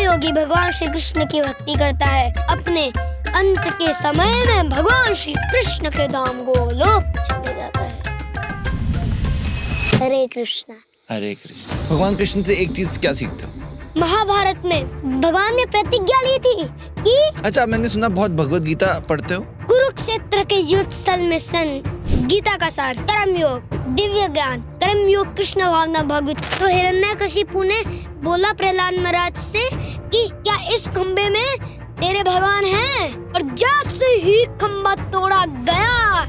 योगी भगवान श्री कृष्ण की भक्ति करता है, अपने अंत के समय में भगवान श्री कृष्ण के धाम गोलोक चले जाता है। हरे कृष्णा। हरे कृष्ण। भगवान कृष्ण से एक चीज क्या सीखते हो? महाभारत में भगवान ने प्रतिज्ञा ली थी कि अच्छा, मैंने सुना बहुत भगवत गीता पढ़ते हो। कुरुक्षेत्र के युद्ध स्थल में गीता का सार कर्म योग, दिव्य ज्ञान, कर्म योग, कृष्ण भावना, भगवत। तो हिरण्यकशिपु ने बोला प्रहलाद महाराज से कि क्या इस खंबे में तेरे भगवान हैं? और जैसे ही खंबा तोड़ा गया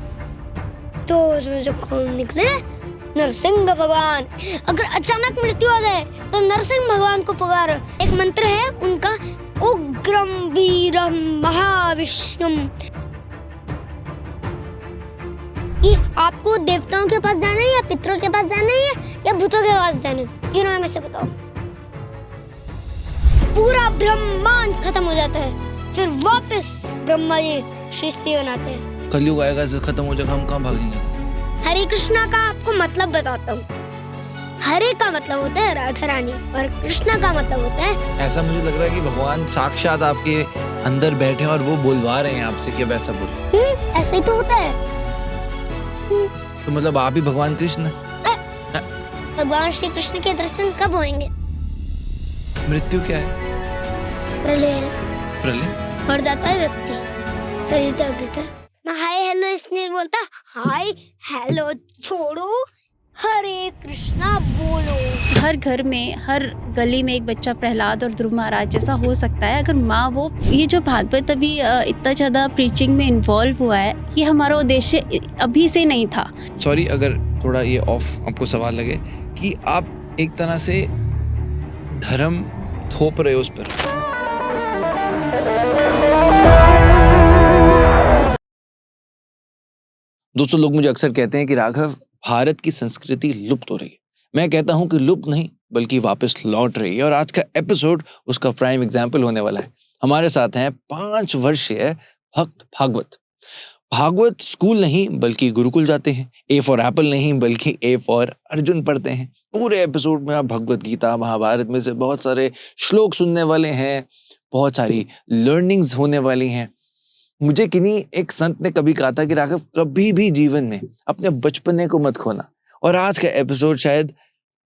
तो उसमें से खून निकले नरसिंह भगवान। अगर अचानक मृत्यु आ जाए तो नरसिंह भगवान को पुकारो। एक मंत्र है उनका, उग्रम वीरम महाविष्णुम। कि आपको देवताओं के पास जाना है या पितरों के पास जाना है या भूतों के पास जाना है, ये नाम से बताओ। पूरा ब्रह्मांड खत्म हो जाता है, फिर वापस ब्रह्मा जी सृष्टि बनाते हैं। कलयुग आएगा, खत्म हो जाएगा, हम कहाँ भागेंगे? हरे कृष्णा का आपको मतलब बताता हूँ। हरे का मतलब होता है राधा रानी और कृष्णा का मतलब होता है, ऐसा मुझे लग रहा है कि भगवान साक्षात आपके अंदर बैठे हैं और वो बुलवा रहे हैं आपसे कि वैसा बोलो। ऐसे ही तो होता है। तो मतलब आप ही भगवान कृष्ण? भगवान श्री कृष्ण के दर्शन कब होंगे? मृत्यु क्या है? प्रलय। प्रलय मर जाता है व्यक्ति, शरीर त्याग देता है। मैं हाय हेलो इसलिए बोलता, हाय हेलो छोड़ो, हरे कृष्णा बोलो। हर घर में, हर गली में एक बच्चा प्रहलाद और ध्रुव महाराज जैसा हो सकता है अगर माँ वो। ये जो भागवत अभी इतना ज़्यादा प्रीचिंग में इन्वॉल्व हुआ है, ये हमारा उद्देश्य अभी से नहीं था। सॉरी अगर थोड़ा ये ऑफ आपको सवाल लगे कि आप एक तरह से धर्म थोप रहे हो उस पर। दोस्तों, लोग मुझे अक्सर कहते हैं कि राघव, भारत की संस्कृति लुप्त हो रही है। मैं कहता हूं कि लुप्त नहीं बल्कि वापस लौट रही है, और आज का एपिसोड उसका प्राइम एग्जाम्पल होने वाला है। हमारे साथ हैं 5 वर्षीय भक्त भागवत। भागवत स्कूल नहीं बल्कि गुरुकुल जाते हैं। ए फॉर एप्पल नहीं बल्कि ए फॉर अर्जुन पढ़ते हैं। पूरे एपिसोड में आप भगवत गीता, महाभारत में से बहुत सारे श्लोक सुनने वाले हैं, बहुत सारी लर्निंग्स होने वाली हैं। मुझे किन्हीं एक संत ने कभी कहा था कि राघव, कभी भी जीवन में अपने बचपने को मत खोना, और आज का एपिसोड शायद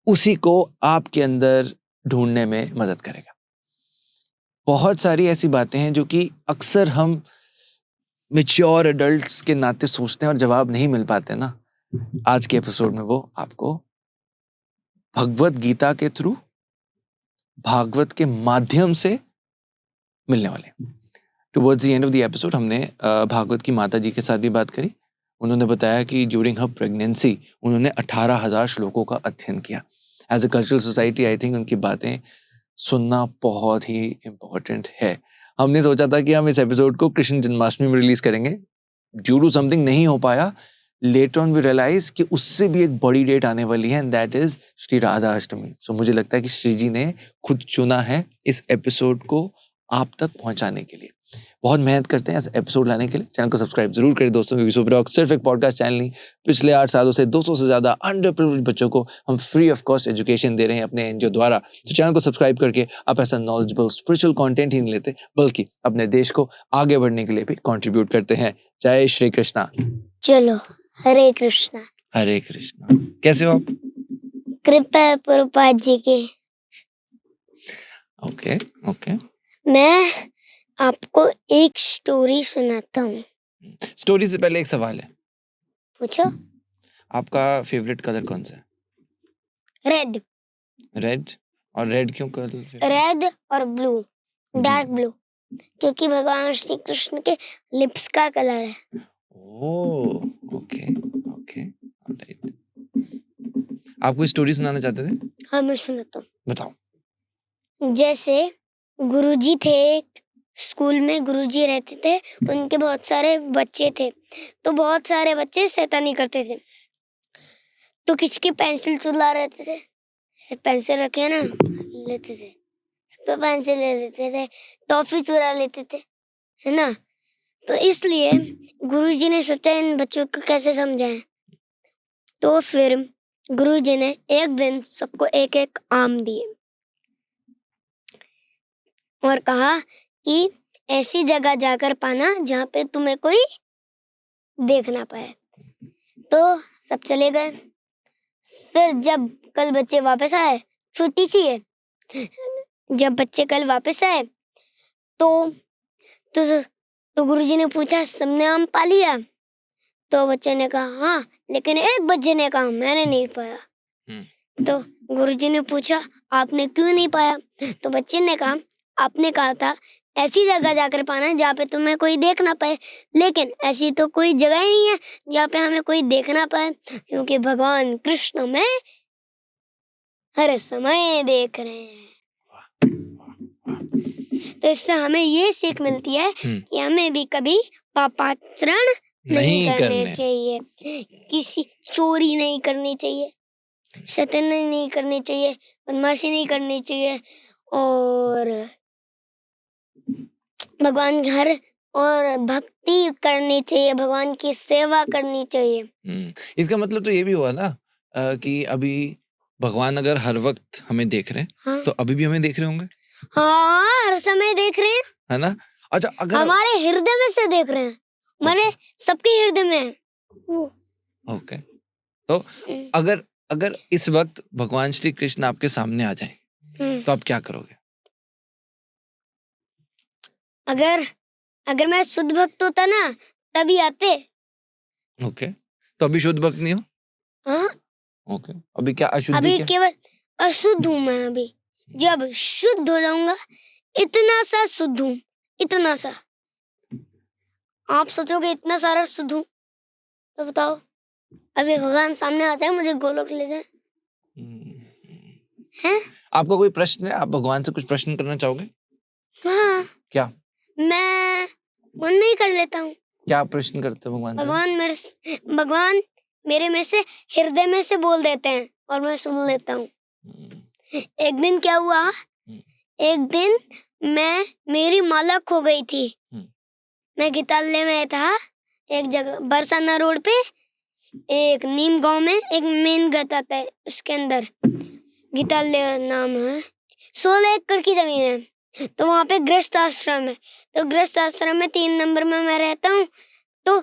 उसी को आपके अंदर ढूंढने में मदद करेगा। बहुत सारी ऐसी बातें हैं जो कि अक्सर हम मैच्योर एडल्ट्स के नाते सोचते हैं और जवाब नहीं मिल पाते ना। आज के एपिसोड में वो आपको भगवत गीता के थ्रू, भागवत के माध्यम से मिलने वाले हैं। Towards the end of the episode हमने भागवत की माता जी के साथ भी बात करी। उन्होंने बताया कि ड्यूरिंग हर प्रेगनेंसी उन्होंने 18,000 श्लोकों का अध्ययन किया। As a cultural society I think उनकी बातें सुनना बहुत ही इम्पोर्टेंट है। हमने सोचा था कि हम इस एपिसोड को कृष्ण जन्माष्टमी में रिलीज करेंगे। ड्यू टू समथिंग नहीं हो पाया। लेटर ऑन वी रियलाइज कि उससे भी एक बड़ी डेट आने वाली है, and that is Shri Radha Ashtami. So मुझे लगता है कि श्री जी ने खुद चुना है इस एपिसोड को आप तक पहुंचाने के लिए। बहुत मेहनत करते हैं इस एपिसोड लाने के लिए। चैनल को सब्सक्राइब जरूर करें दोस्तों, क्योंकि सुपर रॉक सिर्फ एक पॉडकास्ट चैनल नहीं, पिछले 8 सालों से 200 से ज्यादा अंडर प्रिविलेज्ड बच्चों को हम फ्री ऑफ कॉस्ट एजुकेशन दे रहे हैं अपने एनजीओ द्वारा। तो चैनल को सब्सक्राइब करके आप ऐसा नॉलेजेबल स्पिरिचुअल कंटेंट ही नहीं लेते, बल्कि अपने देश को आगे बढ़ने के लिए भी कंट्रीब्यूट करते हैं। जय श्री कृष्णा। चलो, हरे कृष्णा। हरे कृष्णा। कैसे हो आप? कृपा प्रभुपाद जी की। Okay okay. मैं आपको एक स्टोरी सुनाता हूँ। स्टोरी से पहले एक सवाल है। पूछो। आपका फेवरेट कलर कौन सा है? रेड। रेड? और रेड क्यों कलर? रेड और ब्लू, डार्क ब्लू, क्योंकि भगवान श्री कृष्ण के लिप्स का कलर है। Oh okay okay alright. आप कोई स्टोरी सुनाना चाहते थे? हाँ, मैं सुनाता हूँ। बताओ। जैसे गुरुजी थे, स्कूल में गुरुजी रहते थे, उनके बहुत सारे बच्चे थे। तो बहुत सारे बच्चे शैतानी करते थे। तो किसी की पेंसिल चुरा रहते थे, ऐसे पेंसिल रखे ना लेते थे, सब पे पेंसिल ले लेते थे, टॉफी चुरा लेते थे, है ना। तो इसलिए गुरुजी ने सोचा इन बच्चों को कैसे समझाएं। तो फिर गुरुजी ने एक दिन सबको एक एक आम दिए। और कहा कि ऐसी जगह जाकर पाना जहाँ पे तुम्हें कोई देख ना पाए। तो सब चले गए। फिर जब कल बच्चे वापस आए, छुट्टी सी है, जब बच्चे कल वापस आए तो तो गुरुजी ने पूछा सबने आम पा लिया? तो बच्चे ने कहा हाँ, लेकिन एक बच्चे ने कहा मैंने नहीं पाया। तो गुरुजी ने पूछा आपने क्यों नहीं पाया? तो बच्चे ने कहा आपने कहा था ऐसी जगह जाकर पाना जहाँ पे तुम्हें कोई देख ना पाए, लेकिन ऐसी तो कोई जगह ही नहीं है जहाँ पे हमें कोई देख ना पाए, क्योंकि भगवान कृष्ण हमें हर समय देख रहे हैं। तो इससे हमें ये सीख मिलती है कि हमें भी कभी पापाचरण नहीं करने चाहिए, किसी चोरी नहीं करनी चाहिए, शैतानी नहीं करनी चाहिए, बदमाशी नहीं करनी चाहिए, और भगवान के हर और भक्ति करनी चाहिए, भगवान की सेवा करनी चाहिए। इसका मतलब तो ये भी हुआ ना कि अभी भगवान अगर हर वक्त हमें देख रहे हैं, हाँ। तो अभी भी हमें देख रहे होंगे। हाँ, हर समय देख रहे हैं, है ना? अच्छा, अगर हमारे हृदय में से देख रहे हैं, हमारे सबके हृदय में है। ओके, तो अगर इस वक्त भगवान श्री कृष्ण आपके सामने आ जाएं, तो आप क्या करोगे? अगर मैं शुद्ध भक्त होता ना तभी आते। ओके, तो अभी शुद्ध भक्त नहीं हो? हाँ, ओके, अभी क्या अशुद्धि? अभी क्या? केवल अशुद्ध हूँ मैं। अभी जब शुद्ध हो जाऊंगा, इतना सा शुद्ध हूँ, इतना सा। आप सोचोगे इतना सारा शुद्ध हूँ, तो बताओ अभी भगवान सामने आ जाए, मुझे गोलोक ले जाए। हैं? आपका कोई प्रश्न है? आप भगवान से कुछ प्रश्न करना चाहोगे? हाँ, क्या? मैं मन में ही कर लेता हूँ। क्या प्रश्न करते हो भगवान से? भगवान मेरे में से हृदय में से बोल देते हैं और मैं सुन लेता हूँ। एक दिन क्या हुआ, एक दिन मेरी माला खो गई थी। मैं गीतालय में था, एक जगह बरसाना रोड पे, एक नीम गांव में एक मेन गता है, उसके अंदर गीतालय नाम है। 16 एकड़ की जमीन है, तो वहाँ पे गृहस्थ आश्रम है। तो गृहस्थ आश्रम में 3 नंबर में मैं रहता हूँ। तो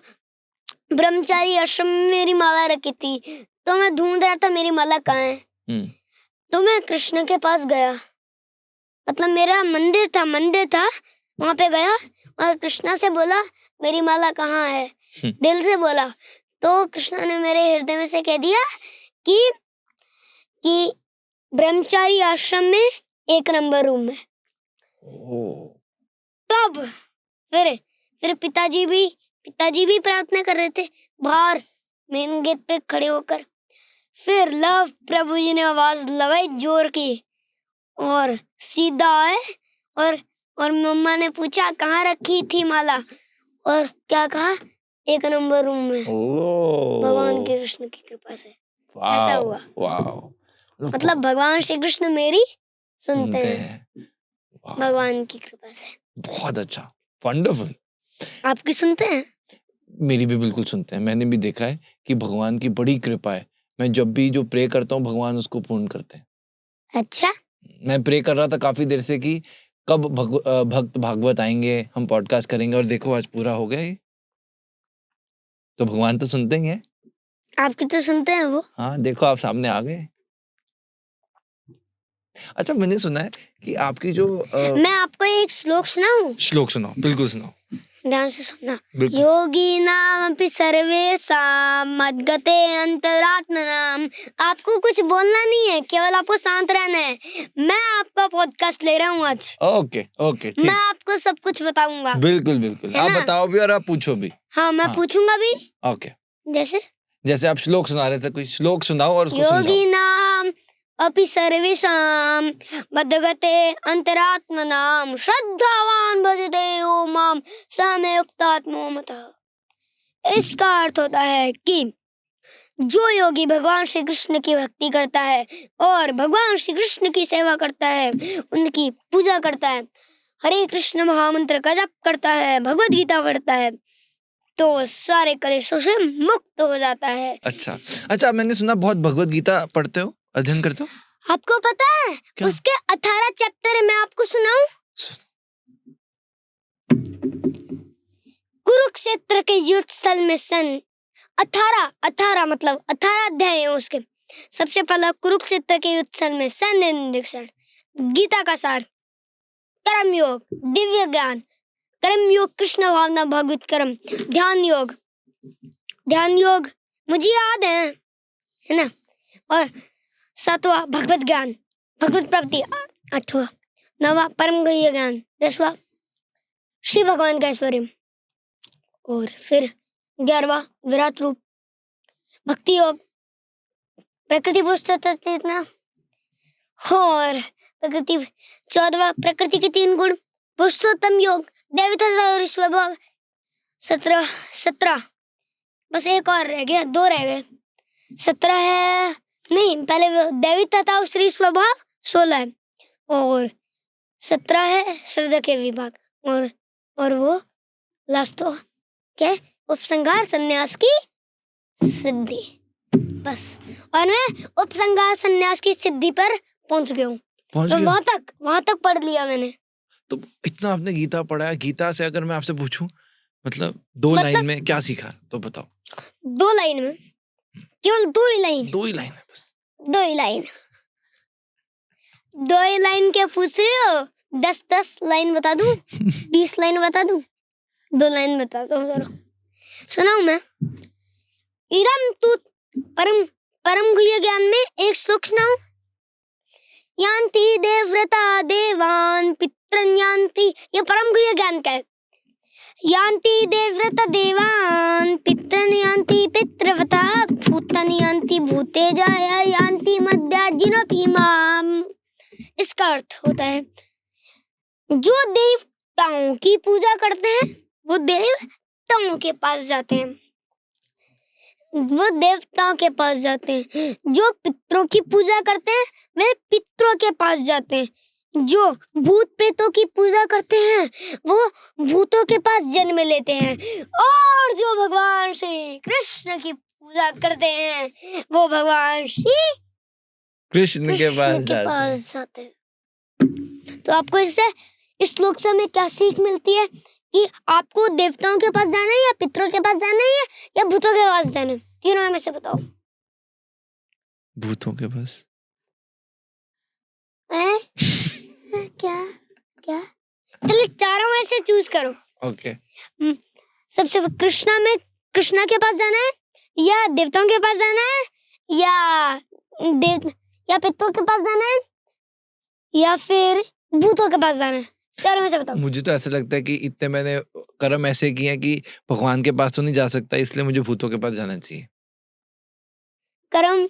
ब्रह्मचारी आश्रम में मेरी माला रखी थी, तो मैं ढूंढ रहा था मेरी माला कहाँ है। तो मैं कृष्ण के पास गया, मतलब मेरा मंदिर था, वहाँ पे गया और कृष्णा से बोला मेरी माला कहाँ है, दिल से बोला। तो कृष्णा ने मेरे हृदय में से कह दिया कि ब्रह्मचारी आश्रम में 1 नंबर रूम में। तब फिर पिताजी भी प्रार्थना कर रहे थे बाहर मेन गेट पे खड़े होकर। फिर लव प्रभु जी ने आवाज लगाई जोर की और सीधा आए, और मम्मा ने पूछा कहाँ रखी थी माला, और क्या कहा 1 नंबर रूम में। भगवान कृष्ण की कृपा से ऐसा हुआ। मतलब भगवान श्री कृष्ण मेरी सुनते हैं भगवान की कृपा से। बहुत अच्छा, वंडरफुल। आपकी सुनते हैं? मेरी भी बिल्कुल सुनते हैं। मैंने भी देखा है कि भगवान की बड़ी कृपा है। मैं जब भी जो प्रे करता हूँ भगवान उसको पूर्ण करते हैं। अच्छा, मैं प्रे कर रहा था काफी देर से कि कब भक्त भागवत आएंगे, हम पॉडकास्ट करेंगे, और देखो आज पूरा हो गया ये। तो भगवान तो सुनते ही हैं। आपकी तो सुनते हैं वो। हाँ, देखो आप सामने आ गए। अच्छा, मैंने सुना है कि आपकी जो मैं आपको एक श्लोक सुनाऊं? श्लोक सुनाओ, बिल्कुल सुनाओ, ध्यान से सुनना। योगी नाम अपि सर्वेषां मद्गते अंतरात्मनाम। आपको कुछ बोलना नहीं है, केवल आपको शांत रहना है। मैं आपका पॉडकास्ट ले रहा हूँ आज। ओके, मैं आपको सब कुछ बताऊंगा। बिल्कुल। आप बताओ भी और आप पूछो भी। हाँ, मैं पूछूंगा भी। ओके, जैसे आप श्लोक सुना रहे थे, कोई श्लोक सुनाओ और उसको समझाओ। योगी नाम अपि सर्वेषां मद्गते अंतरात्मनाम श्रद्धावान भजते यो माम स मे युक्तात्मो मतः। इसका अर्थ होता है कि जो योगी भगवान श्री कृष्ण की भक्ति करता है और भगवान श्री कृष्ण की सेवा करता है, उनकी पूजा करता है, हरे कृष्ण महामंत्र का जप करता है, भगवद गीता पढ़ता है, तो सारे कलेशों से मुक्त हो जाता है। अच्छा, मैंने सुना बहुत भगवद गीता पढ़ते हो, अध्ययन करते हो। आपको पता है उसके 18 चैप्टर मैं आपको सुनाऊं? कुरुक्षेत्र के युद्ध स्थल में सन 18 मतलब 18 अध्याय हैं उसके। सबसे पहला कुरुक्षेत्र के युद्ध स्थल में सैन्य निरीक्षण, गीता का सार, कर्म योग, दिव्य ज्ञान, कर्म योग, कृष्ण भावना, भागवत कर्म, ध्यान योग मुझे याद है ना। और 7वां भगवत ज्ञान, भगवत प्राप्ति, 8वां, 9वां परम गुह्य ज्ञान, 10वां श्री भगवान का ऐश्वर्य, और फिर 11वां विराट रूप, भक्ति योग, प्रकृति पुस्तक, और प्रकृति 14वां प्रकृति के 3 गुण, पुरुषोत्तम योग, देवता और स्वभाव, 17 बस एक और रह गया, 2 रह गए। 17 है नहीं, पहले देवता था श्री स्वभाव, 16 है, और 17 है श्रद्धा के विभाग, और वो लास्ट तो क्या, उपसंहार संन्यास की सिद्धि। बस, और मैं उपसंहार संन्यास की सिद्धि पर पहुंच गया हूँ। तो वहां तक पढ़ लिया मैंने। तो इतना आपने गीता पढ़ा है, गीता से अगर मैं आपसे पूछूं मतलब 2 लाइन में क्या सीखा तो बताओ। 2 लाइन में, केवल 2 ही लाइन, 2 ही लाइन है बस, 2 ही लाइन, 2 ही लाइन क्या पूछ रहे हो? 10 लाइन बता दूं? 20 लाइन बता दूं? 2 लाइन बता दो जरा, सुनाऊं मैं? इदम तु परम गुह्य ज्ञान में एक श्लोक सुनाऊं? यान्ति देवव्रता देवान पितरन यान्ति, ये परम गुह्य ज्ञान का है। यान्ति देवव्रता देवान पितरन यान्ति पितृव्रता भूतानि यान्ति भूतेजाया यान्ति मद्याजिनोपि माम। इसका अर्थ होता है जो देवताओं की पूजा करते हैं वो देवताओं के पास जाते हैं, वो देवताओं के पास जाते हैं। जो पितरों की पूजा करते हैं वे पितरों के पास जाते हैं। जो भूत प्रेतों की पूजा करते हैं वो भूतों के पास जन्म लेते हैं। और जो भगवान श्री कृष्ण की पूजा करते हैं वो भगवान श्री कृष्ण के पास जाते हैं। तो आपको इससे, इस श्लोक से हमें क्या सीख मिलती है कि आपको देवताओं के पास जाना है या पितरों के पास जाना है या भूतों के पास जाना है? तीनों में से बताओ। भूतों के पास। क्या चलिए चारों में से चूज करो। ओके। सबसे कृष्णा के पास जाना है या देवताओं के पास जाना है या पितरों के पास जाना है या फिर भूतों के पास जाना है? चारों में से बताओ। मुझे तो ऐसा लगता है कि इतने मैंने कर्म ऐसे किए हैं कि भगवान के पास तो नहीं जा सकता, इसलिए मुझे भूतों के पास जाना चाहिए। कर्म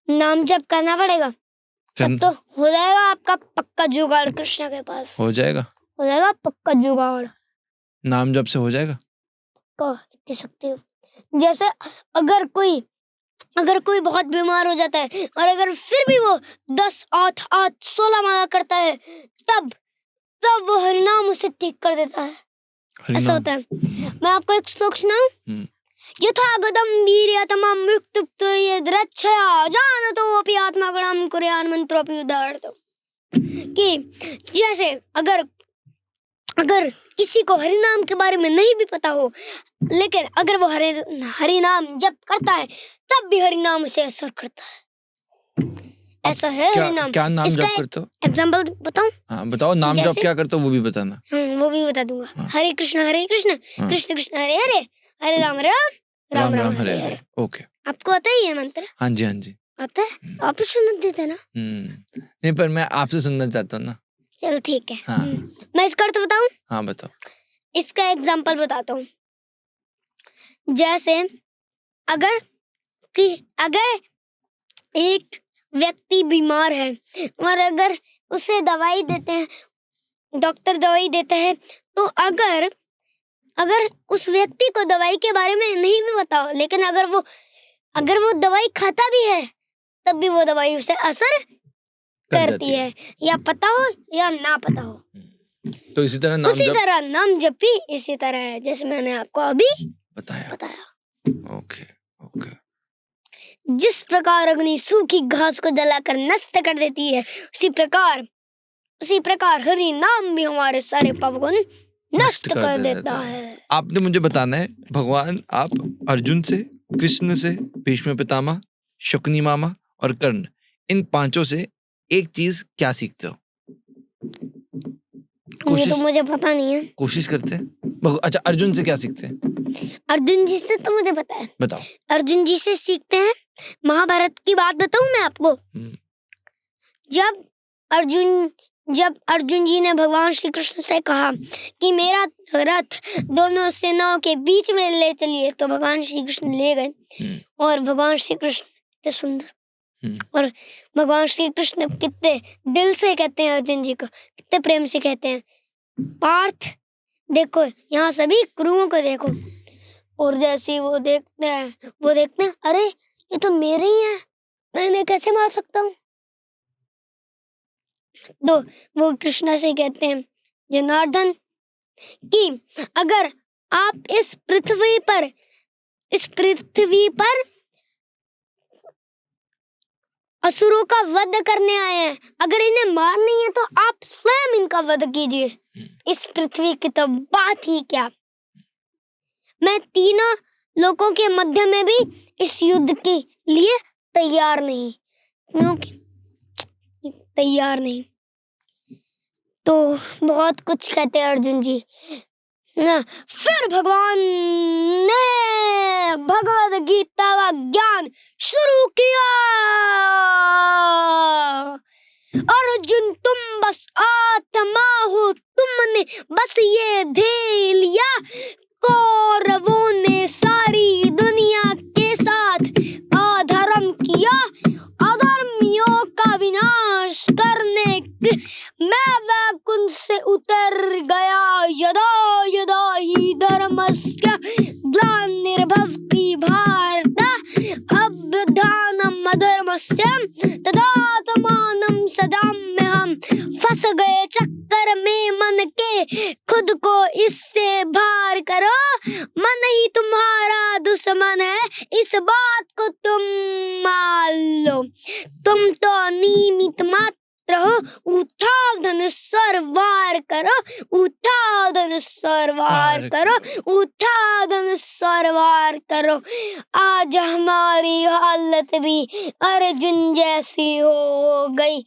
नाम जप करना पड़ेगा, तब तो हो जाएगा आपका पक्का जुगाड़। कृष्ण के पास हो जाएगा पक्का जुगाड़। नाम जप से हो जाएगा, कह सकते हो। जैसे अगर कोई बहुत बीमार हो जाता है और अगर फिर भी वो 10, 8, 16 माला करता है तब वो हरिनाम उसे ठीक कर देता है। ऐसा होता है। मैं आपको एक श्लोक सुनाऊं? यथागतम वीर्यतमं युक्तुप्तो यद्रच्छया जानतोऽपि आत्मगुणं कुर्यान् मंत्रोऽपि उदाहरतो। कि जैसे अगर किसी को हरिनाम के बारे में नहीं भी पता हो लेकिन अगर वो हरिनाम जप करता है तब भी हरिनाम उसे असर करता है। ऐसा है हरिनाम। क्या नाम जप करते हो? एग्जांपल बताऊं? हाँ बताओ। नाम जप क्या करते हो वो भी बताना। वो भी बता दूंगा। हाँ। हरे कृष्ण कृष्ण कृष्ण हरे हरे, हरे राम राम राम हरे हरे। ओके। आपको आता है ये मंत्र? हाँ जी आता है। आप ही सुन देते ना? नहीं पर मैं आपसे सुनना चाहता हूँ ना। चलो ठीक है। हाँ। मैं इसका अर्थ बताऊं? हाँ बताओ। इसका एग्जांपल बताता हूँ। जैसे अगर एक व्यक्ति बीमार है और अगर उसे दवाई देते हैं, डॉक्टर दवाई देता है, तो अगर उस व्यक्ति को दवाई के बारे में नहीं भी पता हो लेकिन अगर वो दवाई खाता भी है तब भी वो दवाई उसे असर करती है, या पता हो या ना पता हो। तो इसी तरह नाम जप भी इसी तरह है जैसे मैंने आपको अभी बताया। ओके। जिस प्रकार अग्नि सूखी घास को जलाकर नष्ट कर देती है उसी प्रकार हरि नाम भी हमारे सारे पाप को नष्ट कर देता है। आपने मुझे बताना है भगवान, आप अर्जुन से, कृष्ण से, भीष्म पितामह, शकुनी मामा और कर्ण, इन पांचों से एक चीज क्या सीखते हो? ये तो मुझे पता नहीं है। कोशिश करते हैं। अच्छा, अर्जुन से क्या सीखते हैं? अर्जुन जी से तो मुझे पता है। बताओ। अर्जुन जी से सीखते हैं, महाभारत की बात बताऊं मैं आपको। जब अर्जुन जी ने भगवान श्री कृष्ण से कहा कि मेरा रथ दोनों सेनाओं के बीच में ले चलिए, तो भगवान श्री कृष्ण ले गए। और भगवान श्री कृष्ण कितने सुंदर, और भगवान श्री कृष्ण कितने दिल से कहते हैं अर्जुन जी को, कितने प्रेम से कहते हैं, पार्थ देखो यहाँ सभी क्रूओं को देखो। और जैसे वो देखते हैं अरे ये तो मेरे ही हैं, मैं इन्हें कैसे मार सकता हूँ। तो वो कृष्णा से कहते हैं, जनार्दन, कि अगर आप इस पृथ्वी पर असुरों का वध करने आए हैं, अगर इन्हें मारनी है तो आप स्वयं इनका वध कीजिए। इस पृथ्वी की तो बात ही क्या, मैं तीनों लोगों के मध्य में भी इस युद्ध के लिए तैयार नहीं, तो बहुत कुछ कहते हैं अर्जुन जी ना। फिर भगवान ने भगवद गीता का ज्ञान शुरू किया। अर्जुन, तुम बस आत्मा हो, तुमने बस ये ध्येय लिया, कौरवों ने सारी दुनिया के साथ अधर्म किया, अधर्मियों का विनाश करने मैं वैकुंठ से उतर गया। यदा यदा हि धर्मस्य ग्लानिर्भवति भारत अभ्युत्थानम् अधर्मस्य तदात्मानं सदाम्यहम्। फंस गए चक्कर में मन के, खुद को इससे बाहर करो, मन ही तुम्हारा दुश्मन है, इस बात को तुम मान लो। तुम तो निमित्त मात्र हो, उठाओ धनुष और वार करो, उठाओ धनुष और वार करो, उठाओ धनुष और वार करो। आज हमारी हालत भी अर्जुन जैसी हो गई,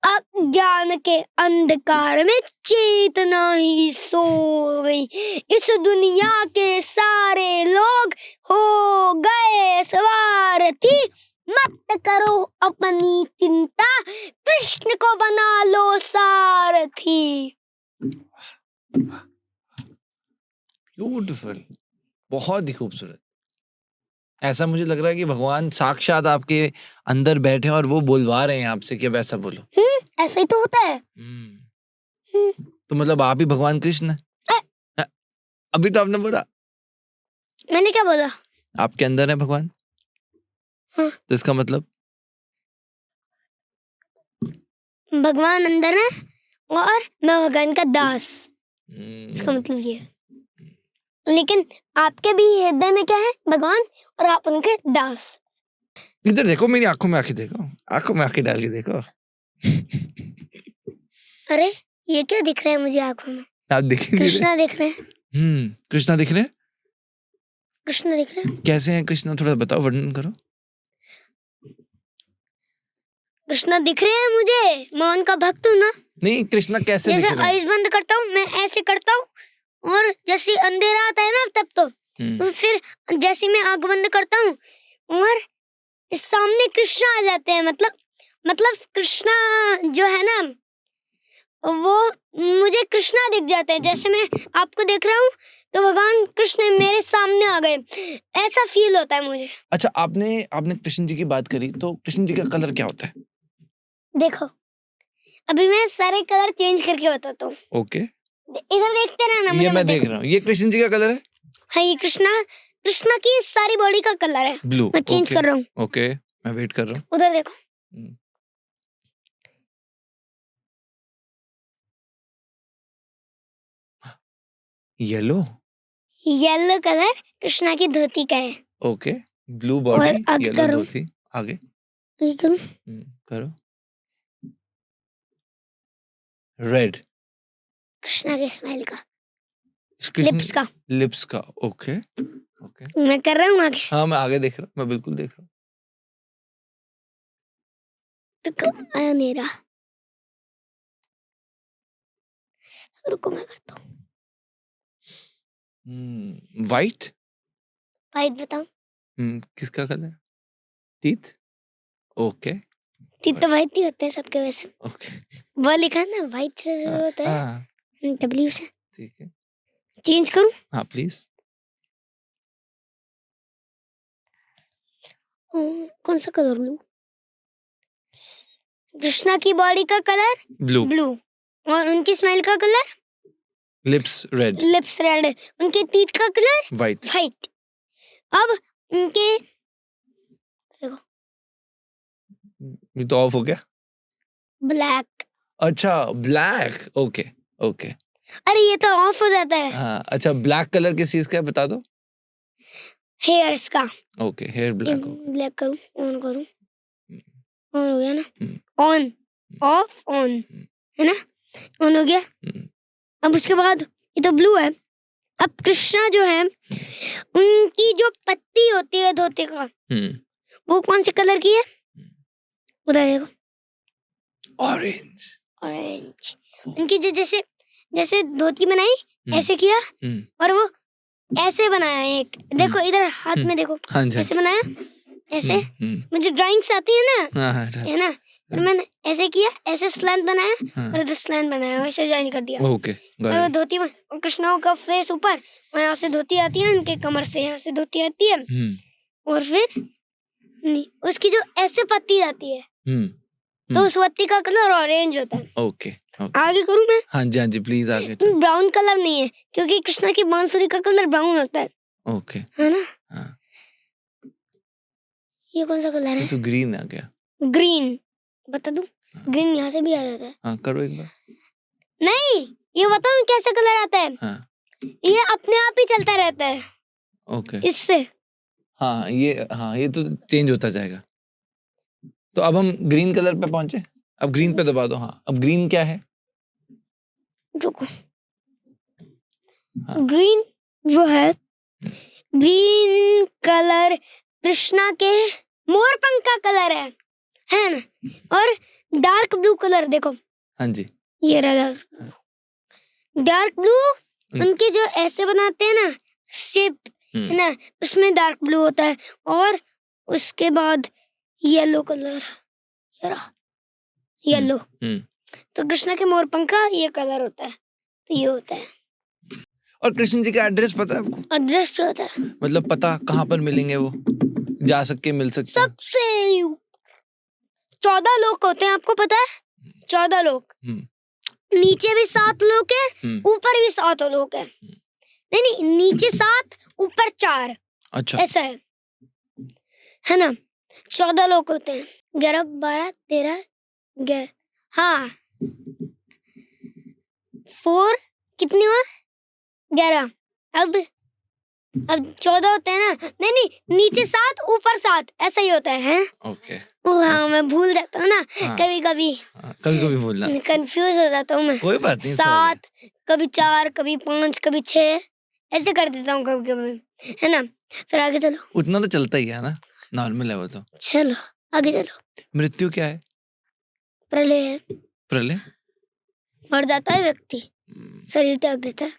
अज्ञान के अंधकार में चेतना ही सो गई। इस दुनिया के सारे लोग हो गए स्वार्थी, मत करो अपनी चिंता, कृष्ण को बना लो सारथी। ब्यूटीफुल, बहुत ही खूबसूरत। ऐसा मुझे लग रहा है कि भगवान साक्षात आपके अंदर बैठे हैं और वो बुलवा रहे हैं आपसे कि अब ऐसा बोलो। ऐसा ही तो होता है। तो मतलब आप ही भगवान कृष्ण हैं? अभी तो आपने बोला। मैंने क्या बोला? आपके अंदर है भगवान। हाँ। तो इसका मतलब भगवान अंदर है और मैं भगवान का दास, इसका मतलब ये है। लेकिन आपके भी हृदय में क्या है? भगवान, और आप उनके दास। इधर देखो, मेरी आंखों में आंखें देखो, आंखों में आंखें डाल के देखो। अरे ये क्या दिख रहा है मुझे आंखों में? आप देखें? कृष्णा दिख रहे हैं। कृष्णा दिख रहे हैं? कृष्ण दिख रहे हैं। कैसे हैं कृष्णा, थोड़ा बताओ, वर्णन करो। कृष्णा दिख रहे हैं मुझे, मैं उनका भक्त हूँ ना। नहीं, कृष्णा कैसे दिख जैसे रहे हैं? आइज बंद करता हूँ मैं, ऐसे करता हूँ, और जैसे अंधेरा आता है ना तब तो फिर जैसे मैं आंख बंद करता हूँ और सामने कृष्णा आ जाते हैं। मतलब कृष्णा जो है ना, वो मुझे कृष्णा दिख जाते हैं। जैसे मैं आपको देख रहा हूँ तो भगवान कृष्ण मेरे सामने आ गए, ऐसा फील होता है मुझे। अच्छा, आपने कृष्ण जी की बात करी, तो कृष्ण जी का कलर क्या होता है? देखो, अभी मैं सारे कलर चेंज करके बताता हूँ। ओके, इधर देखते रहना। ये मैं देख रहा हूँ। ये कृष्ण जी का कलर है? हाँ, ये कृष्णा की सारी बॉडी का कलर है। ब्लू। मैं चेंज कर रहा हूँ। ओके, मैं वेट कर रहा हूँ। उधर देखो। येलो कलर कृष्णा की धोती का है। ओके, ब्लू बॉडी, येलो धोती। आगे करो। रेड कृष्णा के स्माइल का। कृष्ण लिप्स का। लिप्स का, ओके ओके। मैं कर रहा हूँ आगे। हाँ मैं आगे देख रहा हूँ, मैं बिल्कुल देख रहा हूँ। रुको, आया मेरा। रुको मैं करता हूँ। वाइट। वाइट बताओ। किसका कलर? टीथ, ओके तीन तो वाइट ही होते हैं सबके वैसे। ओके। वो लिखा है ना वाइट से शुरू होता है, हाँ डब्ल्यू से। ठीक है, चेंज करूँ? हाँ प्लीज। कौन सा कलर लूँ? कृष्णा की बॉडी का कलर ब्लू, ब्लू, और उनकी स्माइल का colour lips red, lips red, उनके टीथ का कलर वाइट। वाइट। अब उनके ये तो ऑफ हो गया। ब्लैक। अच्छा ब्लैक, ओके ओके। अरे ये तो ऑफ हो जाता है। हाँ अच्छा, ब्लैक कलर किस चीज का है बता दो। हेयर्स का। ओके, हेयर ब्लैक हो। ब्लैक करूँ, ऑन करूँ? ऑन हो गया ना? हम्म। ऑन ऑफ ऑन, है ना? ऑन हो गया। अब उसके बाद ये तो ब्लू है। अब कृष्णा जो है, उनकी जो पत्ती होती है धोती का, वो कौन से कलर की है? उधर देखो, ऑरेंज। ऑरेंज। उनकी जो जैसे जैसे धोती बनाई, ऐसे किया, और वो ऐसे बनाया एक, देखो इधर हाथ में देखो, हाँ जी, ऐसे बनाया, ऐसे। मुझे ड्राइंग्स आती है ना, है ना? और मैंने ऐसे किया, ऐसे स्लैंट बनाया, और इधर स्लैंट बनाया, वैसे ज्वाइन कर दिया। ओके, और वो धोती में, और कृष्णा का फेस ऊपर, यहाँ से धोती आती है, उनके कमर से यहाँ से धोती आती है, और फिर उसकी जो ऐसे पत्ती जाती है, तो उस पत्ती का कलर ऑरेंज होता है। ओके आगे करूँ मैं? हाँ जी प्लीज आगे। ब्राउन कलर नहीं है, क्योंकि कृष्णा की बांसुरी का कलर ब्राउन होता है। ओके, है ना? हाँ। ये कौन सा कलर है? तो ग्रीन आ गया। ग्रीन बता दूं? ग्रीन यहाँ से भी आ जाता है। हाँ करो एक बार। नहीं, ये बताओ कैसा कलर आता है? हाँ। ये अपने आप ही चलता रहता है। ओके। इससे हाँ ये तो चेंज होता जाएगा। तो अब हम ग्रीन कलर पे पहुंचे, अब ग्रीन पे दबा दो। हाँ अब ग्रीन क्या है? रुको। हाँ। ग्रीन जो है, ग्रीन कलर कृष्णा के मोर पंख का कलर है ना? और डार्क ब्लू कलर देखो। हाँ जी, ये रहा डार्क ब्लू। उनके जो ऐसे बनाते हैं ना शेप, है ना, उसमें डार्क ब्लू होता है। और उसके बाद येलो कलर, येलो। तो कृष्णा के मोर पंख का ये कलर होता है, तो ये होता है। और कृष्ण जी का एड्रेस पता है आपको? एड्रेस क्या होता है? मतलब पता कहाँ पर मिलेंगे, वो जा सकते मिल सकते? सबसे 14 लोग होते हैं, आपको पता है? 14 लोग। नीचे भी 7 लोग हैं, ऊपर भी 7 लोग हैं। नहीं, नीचे 7 ऊपर 4। अच्छा, ऐसा है ना? 14 लोग होते हैं। 11 12 13 11, हाँ 4 कितनी हुआ? 11। अब 14 होते हैं ना? नहीं, नीचे 7 ऊपर 7, ऐसा ही होता है। ओके। हाँ मैं भूल जाता हूँ ना। हाँ। कभी कभी भूलना, कंफ्यूज हो जाता हूँ मैं। कोई बात नहीं। 7 कभी 4 कभी 5 कभी 6 ऐसे कर देता हूँ कभी कभी, है ना? फिर आगे चलो। उतना तो चलता ही है ना, नॉर्मल है वो तो। चलो आगे चलो। मृत्यु क्या है? प्रलय है। प्रलय? मर जाता है व्यक्ति, शरीर त्याग देता है।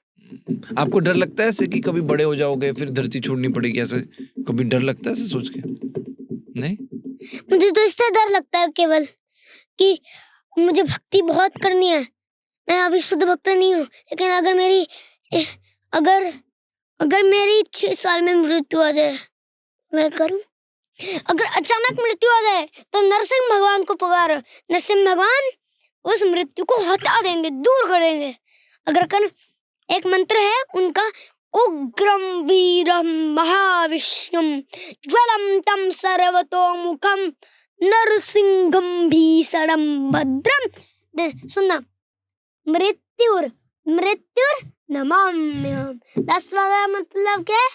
आपको डर लगता है ऐसे कि कभी बड़े हो जाओगे फिर धरती छोड़नी पड़ेगी, ऐसे कभी डर लगता है ऐसे सोच के? नहीं, मुझे तो इससे डर लगता है केवल कि मुझे भक्ति बहुत करनी है। मैं अभी शुद्ध भक्त नहीं हूँ, लेकिन अगर मेरी 6 साल में मृत्यु आ जाए, मैं करूँ? अगर अचानक मृत्यु आ जाए तो नरसिंह भगवान को पुकारो, नरसिंह भगवान उस मृत्यु को हटा देंगे, दूर कर देंगे। अगर एक मंत्र है उनका, उग्रम वीरम महाविष्णुम ज्वलम तम सर्वतोमुखम नरसिंहम भीषणम भद्रम। सुनना, मृत्युर नमाम्यहम। 10 वाला मतलब क्या है?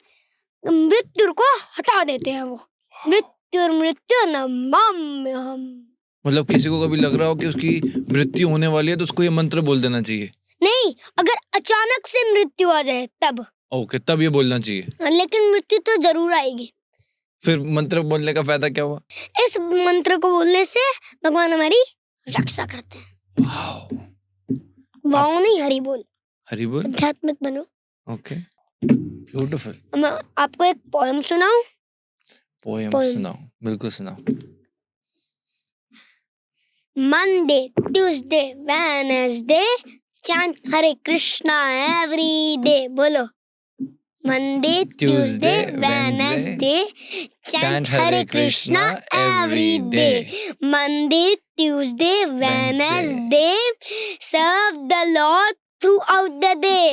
मृत्यु को हटा देते हैं वो। मृत्यु नमाम्यहम। मतलब किसी को कभी लग रहा हो कि उसकी मृत्यु होने वाली है तो उसको ये मंत्र बोल देना चाहिए? नहीं, अगर अचानक से मृत्यु आ जाए तब, ओके, तब ये बोलना चाहिए। लेकिन मृत्यु तो जरूर आएगी। फिर मंत्र बोलने का फायदा क्या हुआ? इस मंत्र को बोलने से भगवान हमारी रक्षा करते हैं। वाओ नहीं, हरि बोल, हरि बोल, आध्यात्मिक बनो। Okay, beautiful. मैं आपको एक पोएम सुनाऊं? Poem poem. सुनाओ, बिल्कुल सुनाओ। Monday, Tuesday, Wednesday, chant Hare Krishna every day. बोलो। Monday, Tuesday, Wednesday, chant Hare Krishna every day. Monday, Tuesday, Wednesday, serve the Lord throughout the day.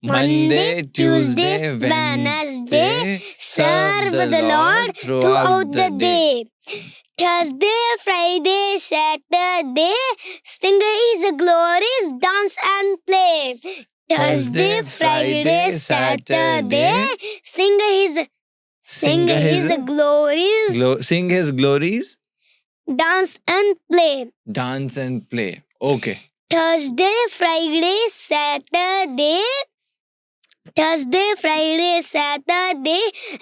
Monday, Tuesday, Wednesday, serve the Lord throughout the day. Thursday, Friday, Saturday, sing His glories, dance and play. Thursday, Friday, Saturday, sing His glories, Sing His glories, dance and play. dance and play. Okay. Thursday, Friday, Saturday,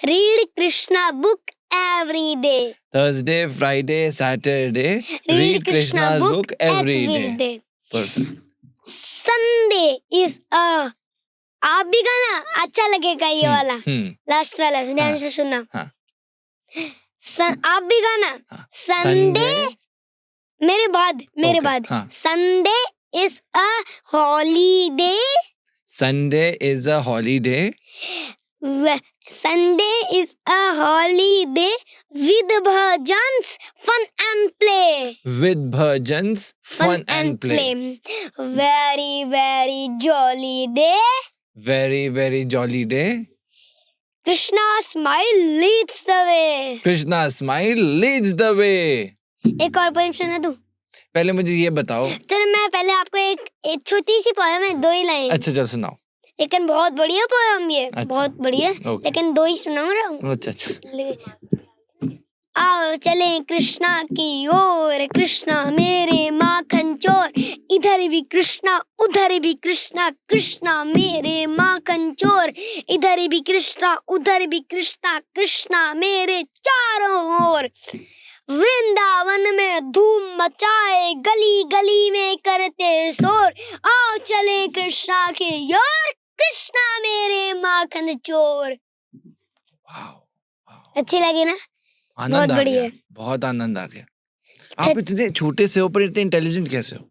read Krishna book every day. Thursday, Friday, Saturday, read Krishna's book every day. Perfect. Sunday is a, आप भी गाना, अच्छा लगेगा ये वाला, last वाला ध्यान से सुनना। हाँ। आप भी गाना। हाँ। संडे, मेरे बाद हाँ। Sunday is a holiday. Sunday is a holiday. Sunday is a holiday with bhajans, fun and play. With bhajans, fun and play. Very, very jolly day. Very, very jolly day. Krishna's smile leads the way. Krishna's smile leads the way. एक और poem सुना दूं? पहले मुझे ये बताओ। चलो मैं पहले आपको एक छोटी सी पोएम है, 2 ही लाइन। अच्छा चल सुनाओ। लेकिन बहुत बढ़िया पोएम ये, अच्छा। बहुत बढ़िया। Okay. लेकिन 2 ही सुनाऊं रहा हूँ। अच्छा। आओ चले कृष्णा की ओर, कृष्णा मेरे माखन चोर, इधर भी कृष्णा उधर भी कृष्णा, कृष्णा मेरे माखन चोर, इधर भी कृष्णा उधर भी कृष्णा, कृष्णा मेरे चारों ओर। वृंदावन में धूम मचाए, गली गली में करते शोर, आओ चले कृष्णा की ओर, कृष्णा मेरे माखन चोर। अच्छी लगी ना? बहुत बढ़िया, बहुत आनंद आ गया। आप इतने छोटे से हो पर इतने इंटेलिजेंट कैसे हो?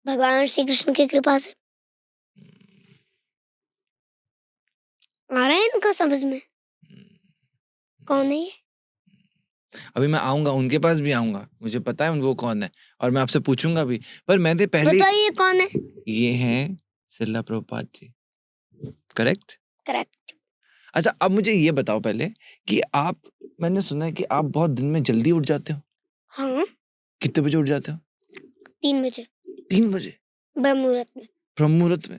भगवान श्री कृष्ण की कृपा से। आ रहा है इनको समझ में? कौन है ये? अभी मैं आऊंगा, उनके पास भी आऊंगा, मुझे पता है वो कौन है और मैं आपसे पूछूंगा भी, पर मैंने पहले बताइए कौन है? ये हैं श्रील प्रभुपाद जी। करेक्ट? करेक्ट। अच्छा अब मुझे ये बताओ पहले कि आप, मैंने सुना है कि आप बहुत दिन में जल्दी उठ जाते हो। हाँ। कितने बजे उठ जाते हो? 3 बजे। 3 बजे? ब्रह्म मुहूर्त में। ब्रह्म मुहूर्त में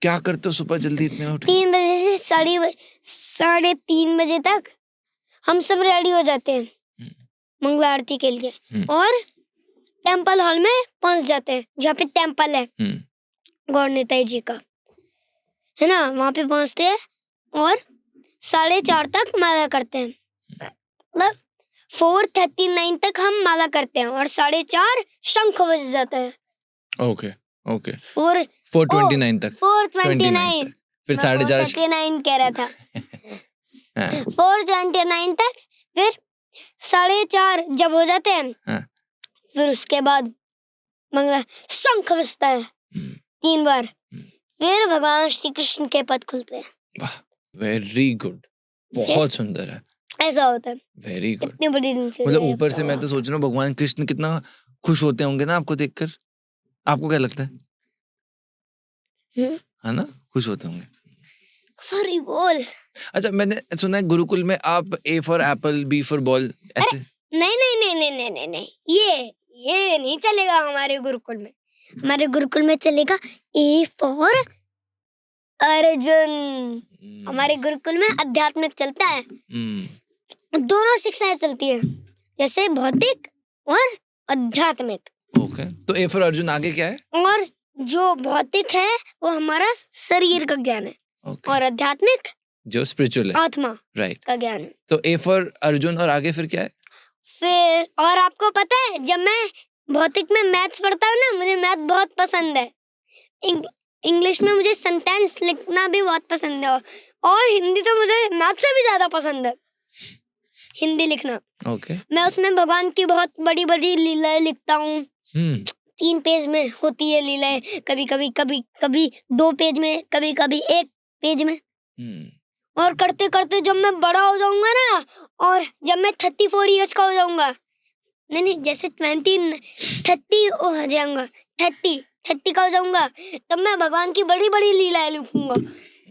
क्या करते हो सुबह जल्दी इतने उठ? 3 बजे से 3:30 बजे तक हम सब रेडी हो जाते हैं मंगला आरती के लिए और टेम्पल हॉल में पहुंच जाते हैं, जहाँ पे टेम्पल है गौर निताई जी का, है ना, वहाँ पे पहुंचते हैं और 4:30 तक माला करते हैं। मतलब 4:39 तक हम माला करते हैं और 4:30 शंख बज जाता है। Okay okay. 4:29 तक। 4:29 फिर 4:30 4:29 कह रहा था। 4:29 तक, फिर 4:30 जब हो जाते हैं फिर उसके बाद मंगला शंख बजता है 3 बार, फिर भगवान श्री कृष्ण के पद खुलते हैं। वाह, वेरी गुड, बहुत सुंदर है। ऐसा होता है। Very good. इतनी बड़ी दिनचर्या। मतलब ऊपर से मैं तो सोच रहा हूँ भगवान कृष्ण कितना खुश होते होंगे ना आपको देखकर। आपको क्या लगता है? है ना, खुश होते होंगे। हरि बोल। अच्छा मैंने सुना है गुरुकुल में आप A for Apple, B for ball ऐसे। नहीं नहीं नहीं नहीं नहीं नहीं नहीं, ये नहीं चलेगा हमारे गुरुकुल में। हमारे गुरुकुल में चलेगा A फॉर अर्जुन। हमारे गुरुकुल में आध्यात्मिक चलता है। दोनों शिक्षाएं चलती है, जैसे भौतिक और आध्यात्मिक। ओके, तो A फॉर अर्जुन आगे क्या है? और जो भौतिक है वो हमारा शरीर का ज्ञान है, ओके, और आध्यात्मिक जो स्पिरिचुअल है, आत्मा राइट। का ज्ञान है। तो ए फॉर अर्जुन, और आगे फिर क्या है? फिर और आपको पता है, जब मैं भौतिक में मैथ्स पढ़ता हूँ ना, मुझे मैथ बहुत पसंद है। इंग्लिश में मुझे सेंटेंस लिखना भी बहुत पसंद है, और हिंदी तो मुझे मैथ से भी ज्यादा पसंद है, हिंदी लिखना। ओके, मैं उसमें भगवान की बहुत बड़ी बड़ी लीलाएं लिखता हूँ। 3 पेज में होती है लीलाएं, कभी कभी 2 पेज में, कभी 1 पेज में। और करते करते जब मैं बड़ा हो जाऊंगा ना, और जब मैं 34 इयर्स का हो जाऊंगा, नहीं जैसे 30 हो जाऊंगा, 30 का हो जाऊंगा, तब मैं भगवान की बड़ी बड़ी लीलाएं लिखूंगा,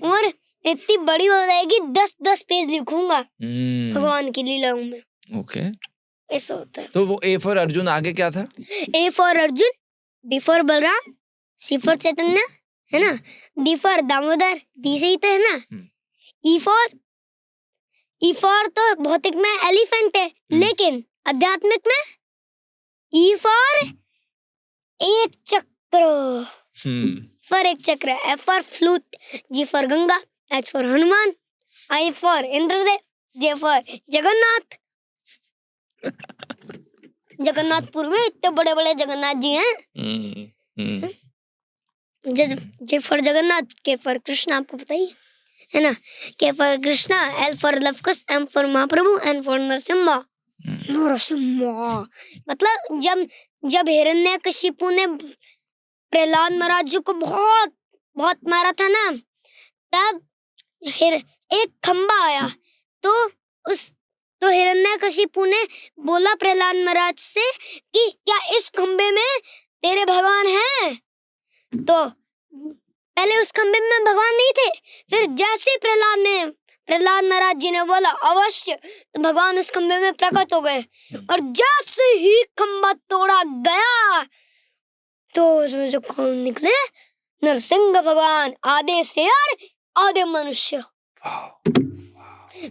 और इतनी बड़ी हो जाएगी 10 पेज लिखूंगा भगवान की लीलाओं में। ओके, ऐसा होता है। तो वो ए फॉर अर्जुन आगे क्या था? A for Arjun, B for Balram, C for Chaitanya, है ना, डी फॉर दामोदर, डी से ही तो है ना। ई फॉर तो भौतिक में एलिफेंट है, लेकिन आध्यात्मिक में ई फॉर एक चक्र, for Ek Chakra, F for flute, G for Ganga, H for Hanuman, I for Indradev, J for Jagannath. Jagannathpur में इतने बड़े बड़े जगन्नाथ जी हैं। जे फॉर जगन्नाथ, के फॉर कृष्ण, आपको पता ही है ना, K for Krishna, L for Lavkush, M for Mahaprabhu, N for Narasimha. मतलब जब हिरण्यकशिपु ने प्रहलाद महाराज जी को बहुत बहुत मारा था ना, तब एक खंबा आया, तो हिरण्यकशिपु ने बोला प्रहलाद महाराज से कि क्या इस खंबे में तेरे भगवान हैं? तो पहले उस खंबे में भगवान नहीं थे, फिर जैसे प्रहलाद महाराज जी ने बोला अवश्य, तो भगवान उस खंबे में प्रकट हो गए, और जैसे ही खंबा तोड़ा गया तो उसमें से कौन निकले? नरसिंह भगवान, आधे शेर आधे मनुष्य।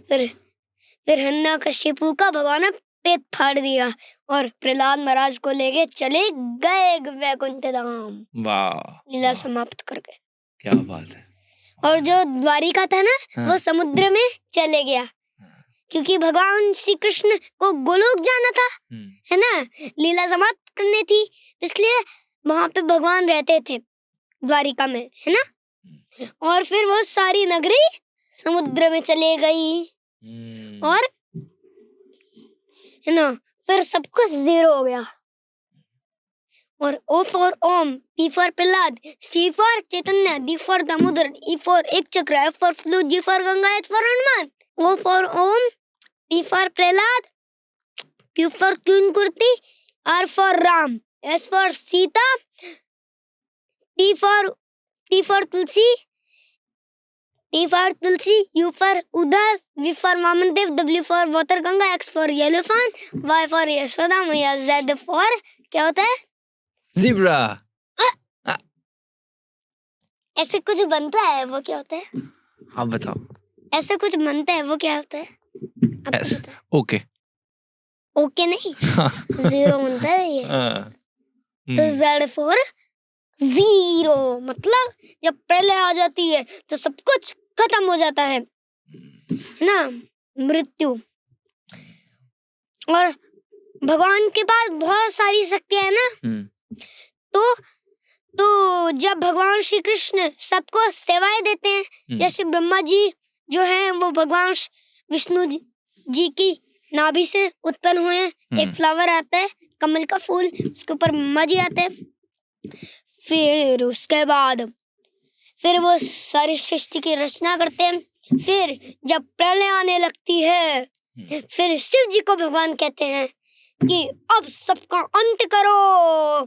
फिर हिरण्यकशिपु का भगवान ने पेट फाड़ दिया, और प्रहलाद महाराज को लेके चले गए वैकुंठ धाम, लीला समाप्त कर गए। क्या बात है। और जो द्वारिका था ना, वो समुद्र में चले गया, क्योंकि भगवान श्री कृष्ण को गोलोक जाना था, है ना, लीला समाप्त करनी थी, इसलिए वहां पे भगवान रहते थे द्वारिका में, है ना। और फिर वो सारी नगरी समुद्र में चले गई, और है ना, फिर सब कुछ 0 हो गया। और O for Om, P for Prahlad, C for Chaitanya, D for Damodar, E for Ek Chakra, F for flute, G for Ganga, H for Hanuman. O for Om, P for Prahlad, Q for queen kurti, R for Ram, S for Sita, T for Tulsi, T for Tulsi, U for उधर, V for Vaman Dev, W for water Ganga, X for elephant, Y for Yashoda मैया, Z for क्या होता है? Zebra. ऐसे कुछ बनता है, वो क्या होता है? आप बताओ। ऐसे कुछ बनता है, वो क्या होता है? ओके। ओके नहीं, 0 बनता है ये। तो Z for 0, मतलब जब प्रलय आ जाती है तो सब कुछ खत्म हो जाता है ना, मृत्यु। और भगवान के पास बहुत सारी शक्तियां है ना, तो जब भगवान श्री कृष्ण सबको सेवाएं देते हैं, जैसे ब्रह्मा जी जो हैं वो भगवान विष्णु जी की नाभि से उत्पन्न हुए हैं, एक फ्लावर आता है कमल का फूल, उसके ऊपर ब्रह्मा जी आते हैं। फिर उसके बाद फिर वो सारी सृष्टि की रचना करते हैं। फिर जब प्रलय आने लगती है, फिर शिव जी को भगवान कहते हैं कि अब सबका अंत करो।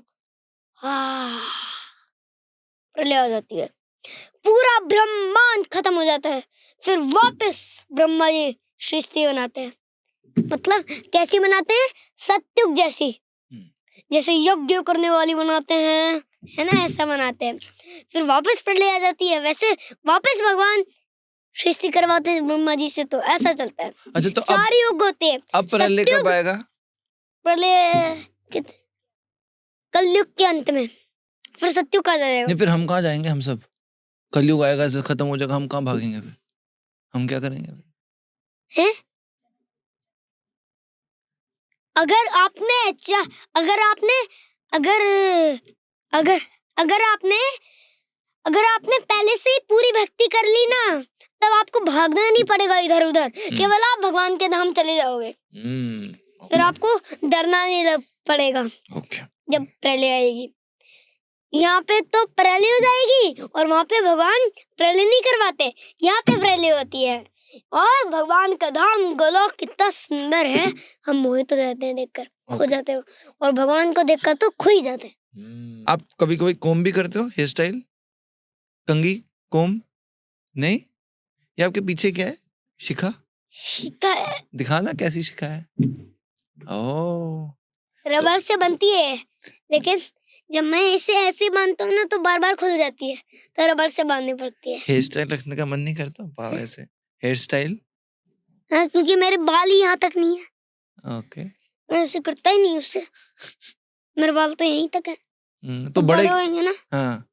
प्रलय आ जाती है, पूरा ब्रह्मांड खत्म हो जाता है, फिर वापस ब्रह्मा जी सृष्टि बनाते हैं। मतलब कैसी बनाते हैं? सत्युग जैसी, जैसे यज्ञ करने वाली बनाते हैं, है ना, ऐसा बनाते हैं। फिर वापस प्रलय आ जाती है, वैसे वापस भगवान सृष्टि करवाते हैं ब्रह्मा जी से, तो ऐसा चलता है। अच्छा, तो 4 युग होते हैं। अब प्रलय कब आएगा? प्रलय कलयुग के अंत में। फिर सत्युग कहाँ जाएगा? नहीं फिर हम कहाँ जाएंगे? हम सब कलयुग आएगा, ऐसे खत्म हो जाएगा, हम कहाँ भागेंगे फिर? हम क्या करेंगे फिर? हैं? अगर आपने अगर आपने अगर अगर अगर आपने अगर आपने पहले से ही पूरी भक्ति कर ली ना, तब आपको भागना नहीं पड़ेगा इधर उधर, केवल आप भगवान के धाम चले जाओगे। फिर आपको डरना नहीं पड़ेगा ओके। जब प्रलय आएगी। यहाँ पे तो प्रलय हो जाएगी और वहाँ पे भगवान प्रलय नहीं करवाते, यहाँ पे प्रलय होती है। और भगवान का धाम गोलोक कितना सुंदर है, हम मोहित हो जाते हैं देखकर, खो जाते हैं, और भगवान को देखकर तो खो ही जाते हैं। आप कभी कभी कोम भी करते हो? हेयर स्टाइल, कंघी, कोम? नहीं? ये आपके पीछे क्या है? शिखा? शिखा है, दिखाना कैसी शिखा है। ओह, रबर से बनती है, लेकिन जब मैं इसे ऐसे बांधता हूँ ना तो बार बार खुल जाती है, तो रबर से बांधनी पड़ती है। हेयर स्टाइल रखने का मन नहीं करता? पाव ऐसे हेयर स्टाइल? हाँ, क्योंकि मेरे बाल ही यहाँ तक नहीं है। ओके। मैं ऐसे करता ही नहीं उससे, मेरे बाल तो यहीं तक है। तो बड़े होंगे ना, हाँ।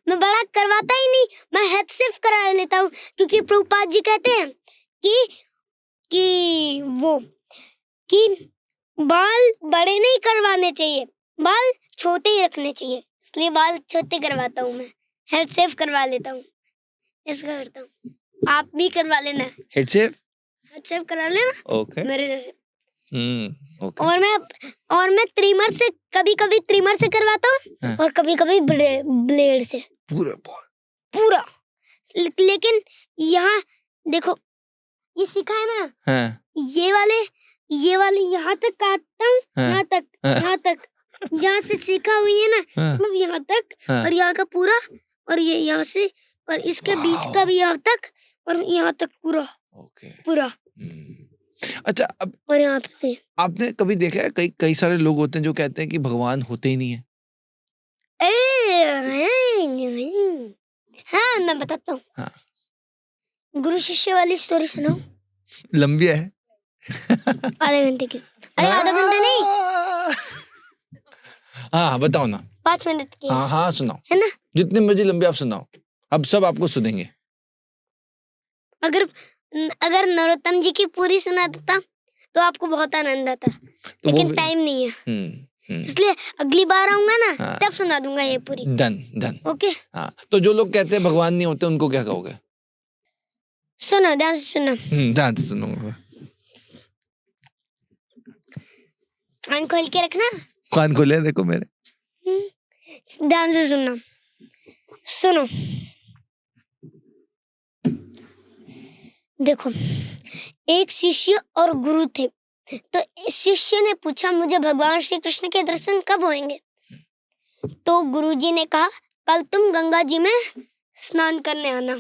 मैं बड़ा करवाता ही नहीं, मैं हेड सिर्फ करा लेता हूँ, क्योंकि प्रभुपाद जी कहते हैं कि बाल बड़े नहीं करवाने चाहिए, बाल छोटे ही रखने चाहिए, इसलिए बाल छोटे करवाता हूँ मैं, हेड शेव करवा लेता हूँ, ऐसा करता हूँ। आप भी करवा लेना, हेड शेव करा लेना। ओके। मेरे जैसे। ओके। और मैं ट्रिमर से, कभी कभी ट्रिमर से करवाता हूँ, हाँ। और कभी कभी ब्लेड से पूरा। लेकिन यहाँ देखो, ये सिखा है ना, हाँ। ये वाले यहाँ तक काटता हूँ, हाँ। यहाँ तक जहाँ से सीखा हुई है ना, हाँ। मतलब यहाँ तक, हाँ। और यहाँ का पूरा, और ये यहाँ से, और इसके बीच का भी यहाँ तक, और यहाँ तक पूरा पूरा। अच्छा, अब और यहाँ पे भी। आपने कभी देखा है कई सारे लोग होते हैं जो कहते हैं कि भगवान होते ही नहीं है? हाँ, मैं बताता हूँ। हाँ। गुरु शिष्य वाली स्टोरी सुनाओ। लंबी है। आधे घंटे की। अरे आधा घंटा नहीं, हाँ बताओ ना। 5 मिनट की। हाँ सुनाओ, है ना। जितनी मर्जी लंबी आप सुनाओ, अब सब आपको सुनेंगे। अगर नरोत्तम जी की पूरी सुना देता तो आपको बहुत आनंद आता, लेकिन टाइम नहीं है, इसलिए अगली बार आऊंगा ना, हाँ। तब सुना दूंगा ये पूरी। डन। ओके। हाँ, तो जो लोग कहते हैं भगवान नहीं होते उनको क्या कहोगे? सुनो, ध्यान से सुनो। ध्यान से सुनूंगा। कान खोल के रखना। कान खोले देखो मेरे। ध्यान से सुनना। सुनो, देखो, एक शिष्य और गुरु थे। तो शिष्य ने पूछा, मुझे भगवान श्री कृष्ण के दर्शन कब होंगे? तो गुरुजी ने कहा, कल तुम गंगा जी में स्नान करने आना।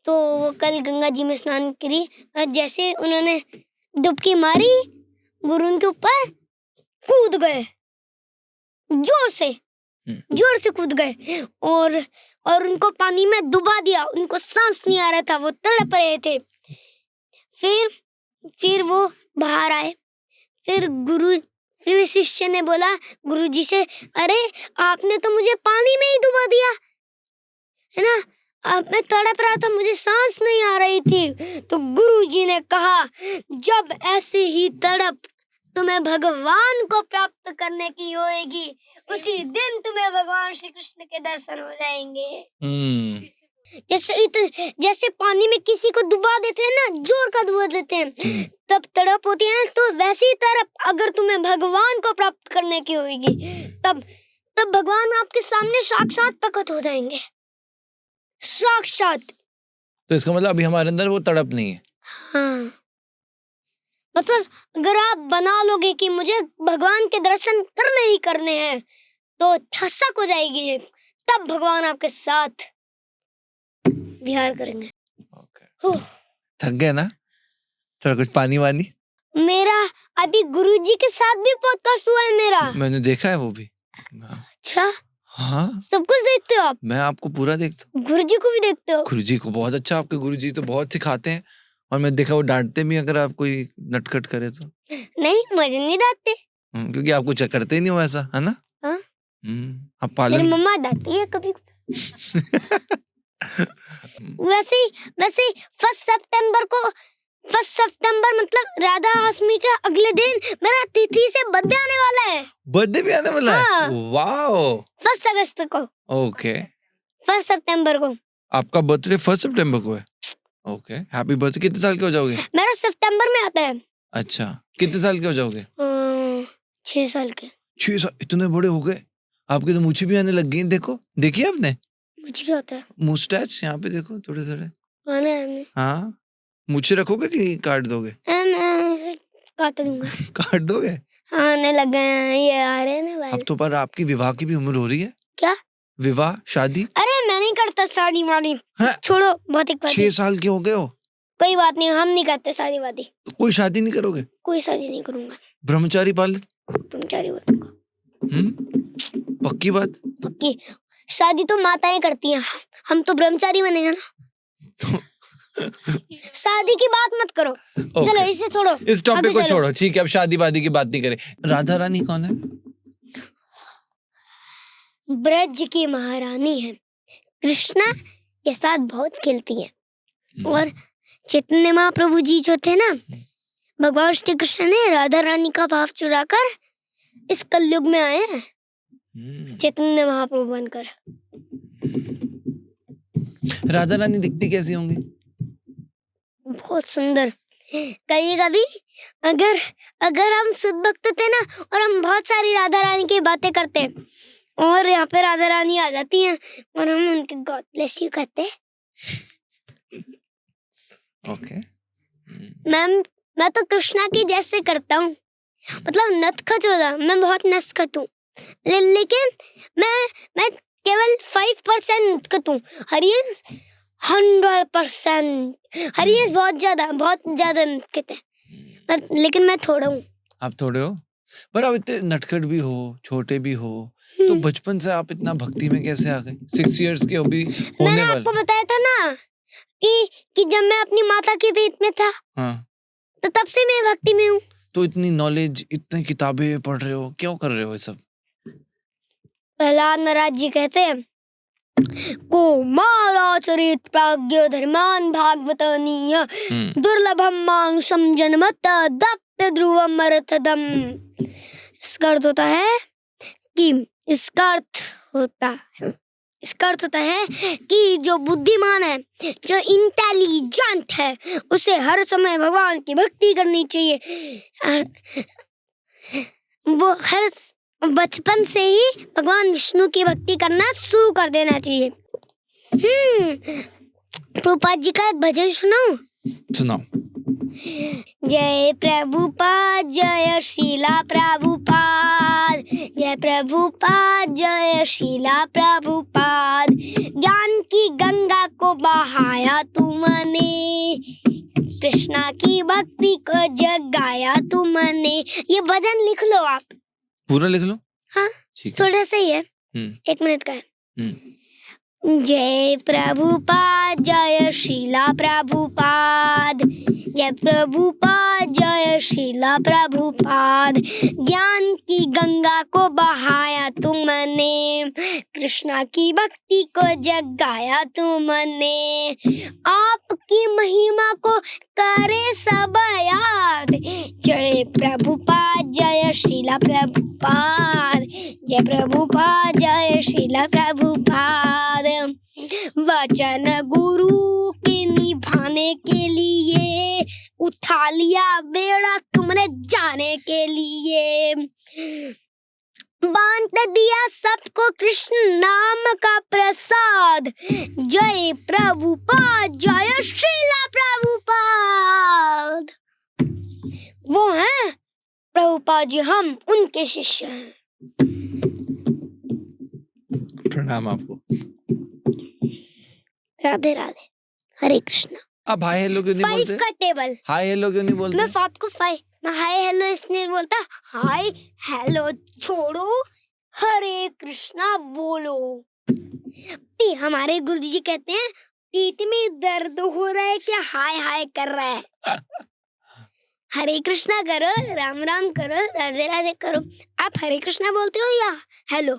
तो वो कल गंगा जी में स्नान करी, और जैसे उन्होंने डुबकी मारी, गुरु उनके ऊपर कूद गए, जोर से कूद गए, और उनको पानी में डुबा दिया। उनको सांस नहीं आ रहा था, वो तड़प रहे थे। फिर वो बाहर आए। फिर शिष्य ने बोला गुरुजी से, अरे आपने तो मुझे पानी में ही डुबा दिया, है ना, अब मैं तड़प रहा था, मुझे सांस नहीं आ रही थी। तो गुरुजी ने कहा, जब ऐसी ही तड़प तुम्हें भगवान को प्राप्त करने की होएगी, उसी दिन तुम्हें भगवान श्री कृष्ण के दर्शन हो जाएंगे। जैसे पानी में किसी को डुबा देते हैं ना, जोर का डुबा देते हैं, तब तड़प होती है ना, तो वैसी तड़प अगर तुम्हें भगवान को प्राप्त करने की होगी, तब भगवान आपके सामने साक्षात प्रकट हो जाएंगे, साक्षात। तो इसका मतलब अभी हमारे अंदर वो तड़प नहीं है। हाँ, मतलब अगर आप बना लोगे कि मुझे भगवान के दर्शन करने ही करने हैं, तो ठसक हो जाएगी, तब भगवान आपके साथ विहार करेंगे। थक गए ना? थोड़ा कुछ पानी वानी? मेरा अभी गुरुजी के साथ भी पॉडकास्ट हुआ है मेरा। मैंने देखा है वो भी। अच्छा, हाँ, सब कुछ देखते हो आप? मैं आपको पूरा देखता हूँ। गुरुजी को भी देखते हो? गुरुजी को बहुत अच्छा, आपके गुरुजी तो बहुत सिखाते हैं, और मैं देखा वो डांटते भी अगर आप कोई नटखट करे तो। नहीं, मुझे नहीं डांटते। क्योंकि आप कुछ करते ही नहीं हो ऐसा, है ना? हाँ? आप मेरी पालन मम्मा दाती है कभी। वैसे 1 सितंबर मतलब राधा अष्टमी के अगले दिन मेरा तिथि से बर्थडे आने वाला है। बर्थडे भी आने वाला है? हाँ। वाओ। 1 अगस्त को, ओके। 1 सितंबर को। आपका बर्थडे 1 सितंबर को है? Okay, happy birthday. कितने साल के हो जाओगे? मेरा सितंबर में आता है। अच्छा, कितने साल के हो जाओगे? 6 साल के। 6 साल? इतने बड़े हो गए? आपकी तो मूछें भी आने लग गई। देखो, देखी है आपने मुझे क्या होता है? मुस्टैच? यहाँ पे देखो थोड़े थोड़े। आने हाँ, मूछें रखोगे कि काट दोगे? काट दूंगा। काट दोगे? आने लग गए हैं, ये आ रहे हैं ना बाल। अब तो पर आपकी विवाह की भी उम्र हो रही है। क्या? विवाह, शादी? अरे मैं नहीं करता शादी वादी। हाँ? छोड़ो, बहुत एक बात 6 साल के हो गए हो? कोई बात नहीं, हम नहीं करते शादी वादी। तो कोई शादी नहीं करोगे? कोई शादी नहीं करूंगा। ब्रह्मचारी पालन? ब्रह्मचारी बनूंगा। पक्की बात? पक्की। शादी तो माताएं करती हैं, हम तो ब्रह्मचारी बनेंगे ना। शादी की बात मत करो। चलो इसे छोड़ो, इस टॉपिक आगे को चलो। छोड़ो, ठीक है? अब शादी वादी की बात नहीं करें। राधा रानी कौन है? ब्रज की महारानी है, कृष्णा के साथ बहुत खेलती है। और चैतन्य महाप्रभु जी जो थे ना, भगवान श्री कृष्ण ने राधा रानी का भाव चुराकर इस कलयुग में आए हैं, चैतन्य महाप्रभु बनकर। राधा रानी दिखती कैसी होंगी? बहुत सुंदर। कभी अगर हम शुद्ध भक्त थे ना, और हम बहुत सारी राधा रानी की बातें करते, और यहाँ पे राधा रानी आ जाती हैं और हम उनके गॉड ब्लेस यू करते हैं। ओके। मैं तो कृष्णा की जैसे करता हूँ, मतलब नटखट होता। मैं बहुत नटखट हूँ, लेकिन मैं केवल 5% नटखट हूँ। हरीश 100%। हरीश बहुत ज्यादा नटखट है, लेकिन मैं थोड़ा हूँ। आप थोड़े हो, पर आप इतने नटखट भी हो, छोटे भी हो, तो बचपन से आप इतना भक्ति में कैसे आ गए? 6 इयर्स के अभी होने मैंने वाले। आपको बताया था ना कि जब मैं अपनी माता के पेट में था, हाँ, तो तब से मैं भक्ति में हूँ। तो इतनी नॉलेज, इतनी किताबें पढ़ रहे हो, क्यों कर रहे हो ये सब? प्रहलाद महाराज जी कहते हैं, कौमाराचरित प्राज्ञ धर्मान भागवतनीय दुर्लभम मानुषम जन्मत दाप्य ध्रुवम अर्थदम। इसका अर्थ होता है कि जो बुद्धिमान है, जो इंटेलिजेंट है, उसे हर समय भगवान की भक्ति करनी चाहिए। वो हर बचपन से ही भगवान विष्णु की भक्ति करना शुरू कर देना चाहिए। प्रभुपाद जी का एक भजन सुनाओ। जय प्रभुपाद, जय शीला प्रभुपाद, जय प्रभुपाद, जय शीला प्रभुपाद। ज्ञान की गंगा को बहाया तुमने, कृष्णा की भक्ति को जगाया तुमने। ये भजन लिख लो आप। पूरा लिख लो? हाँ, थोड़ा सा ही है, 1 मिनट का है। जय प्रभुपाद, जय शीला प्रभुपाद, जय प्रभुपाद, जय शीला प्रभुपाद। ज्ञान की गंगा को बहाया तुमने, कृष्णा की भक्ति को जगाया तुमने। आपकी महिमा को करे सब याद। जय प्रभुपाद, जय शीला प्रभुपाद, जय प्रभुपाद, जय शीला प्रभुपाद। वचन गुरु के निभाने के लिए उठा लिया बेड़ा तुमने जाने के लिए। बांट दिया सबको कृष्ण नाम का प्रसाद। जय प्रभुपाद, जय शीला प्रभुपाद। वो हैं प्रभुपाद जी, हम उनके शिष्य हैं। प्रणाम आपको। राधे राधे, हरे कृष्णा। आप हाय हेलो क्यों नहीं बोलते? 5 का टेबल। हाय हेलो क्यों नहीं बोलते? मैं 5 को 5, मैं हाय हेलो इसलिए बोलता। हाय हेलो छोड़ो, हरे कृष्णा बोलो। हमारे गुरुजी जी कहते हैं, पीठ में दर्द हो रहा है क्या हाय हाय कर रहा है? हरे कृष्णा करो, राम राम करो, राधे राधे करो। आप हरे कृष्णा बोलते हो या हेलो?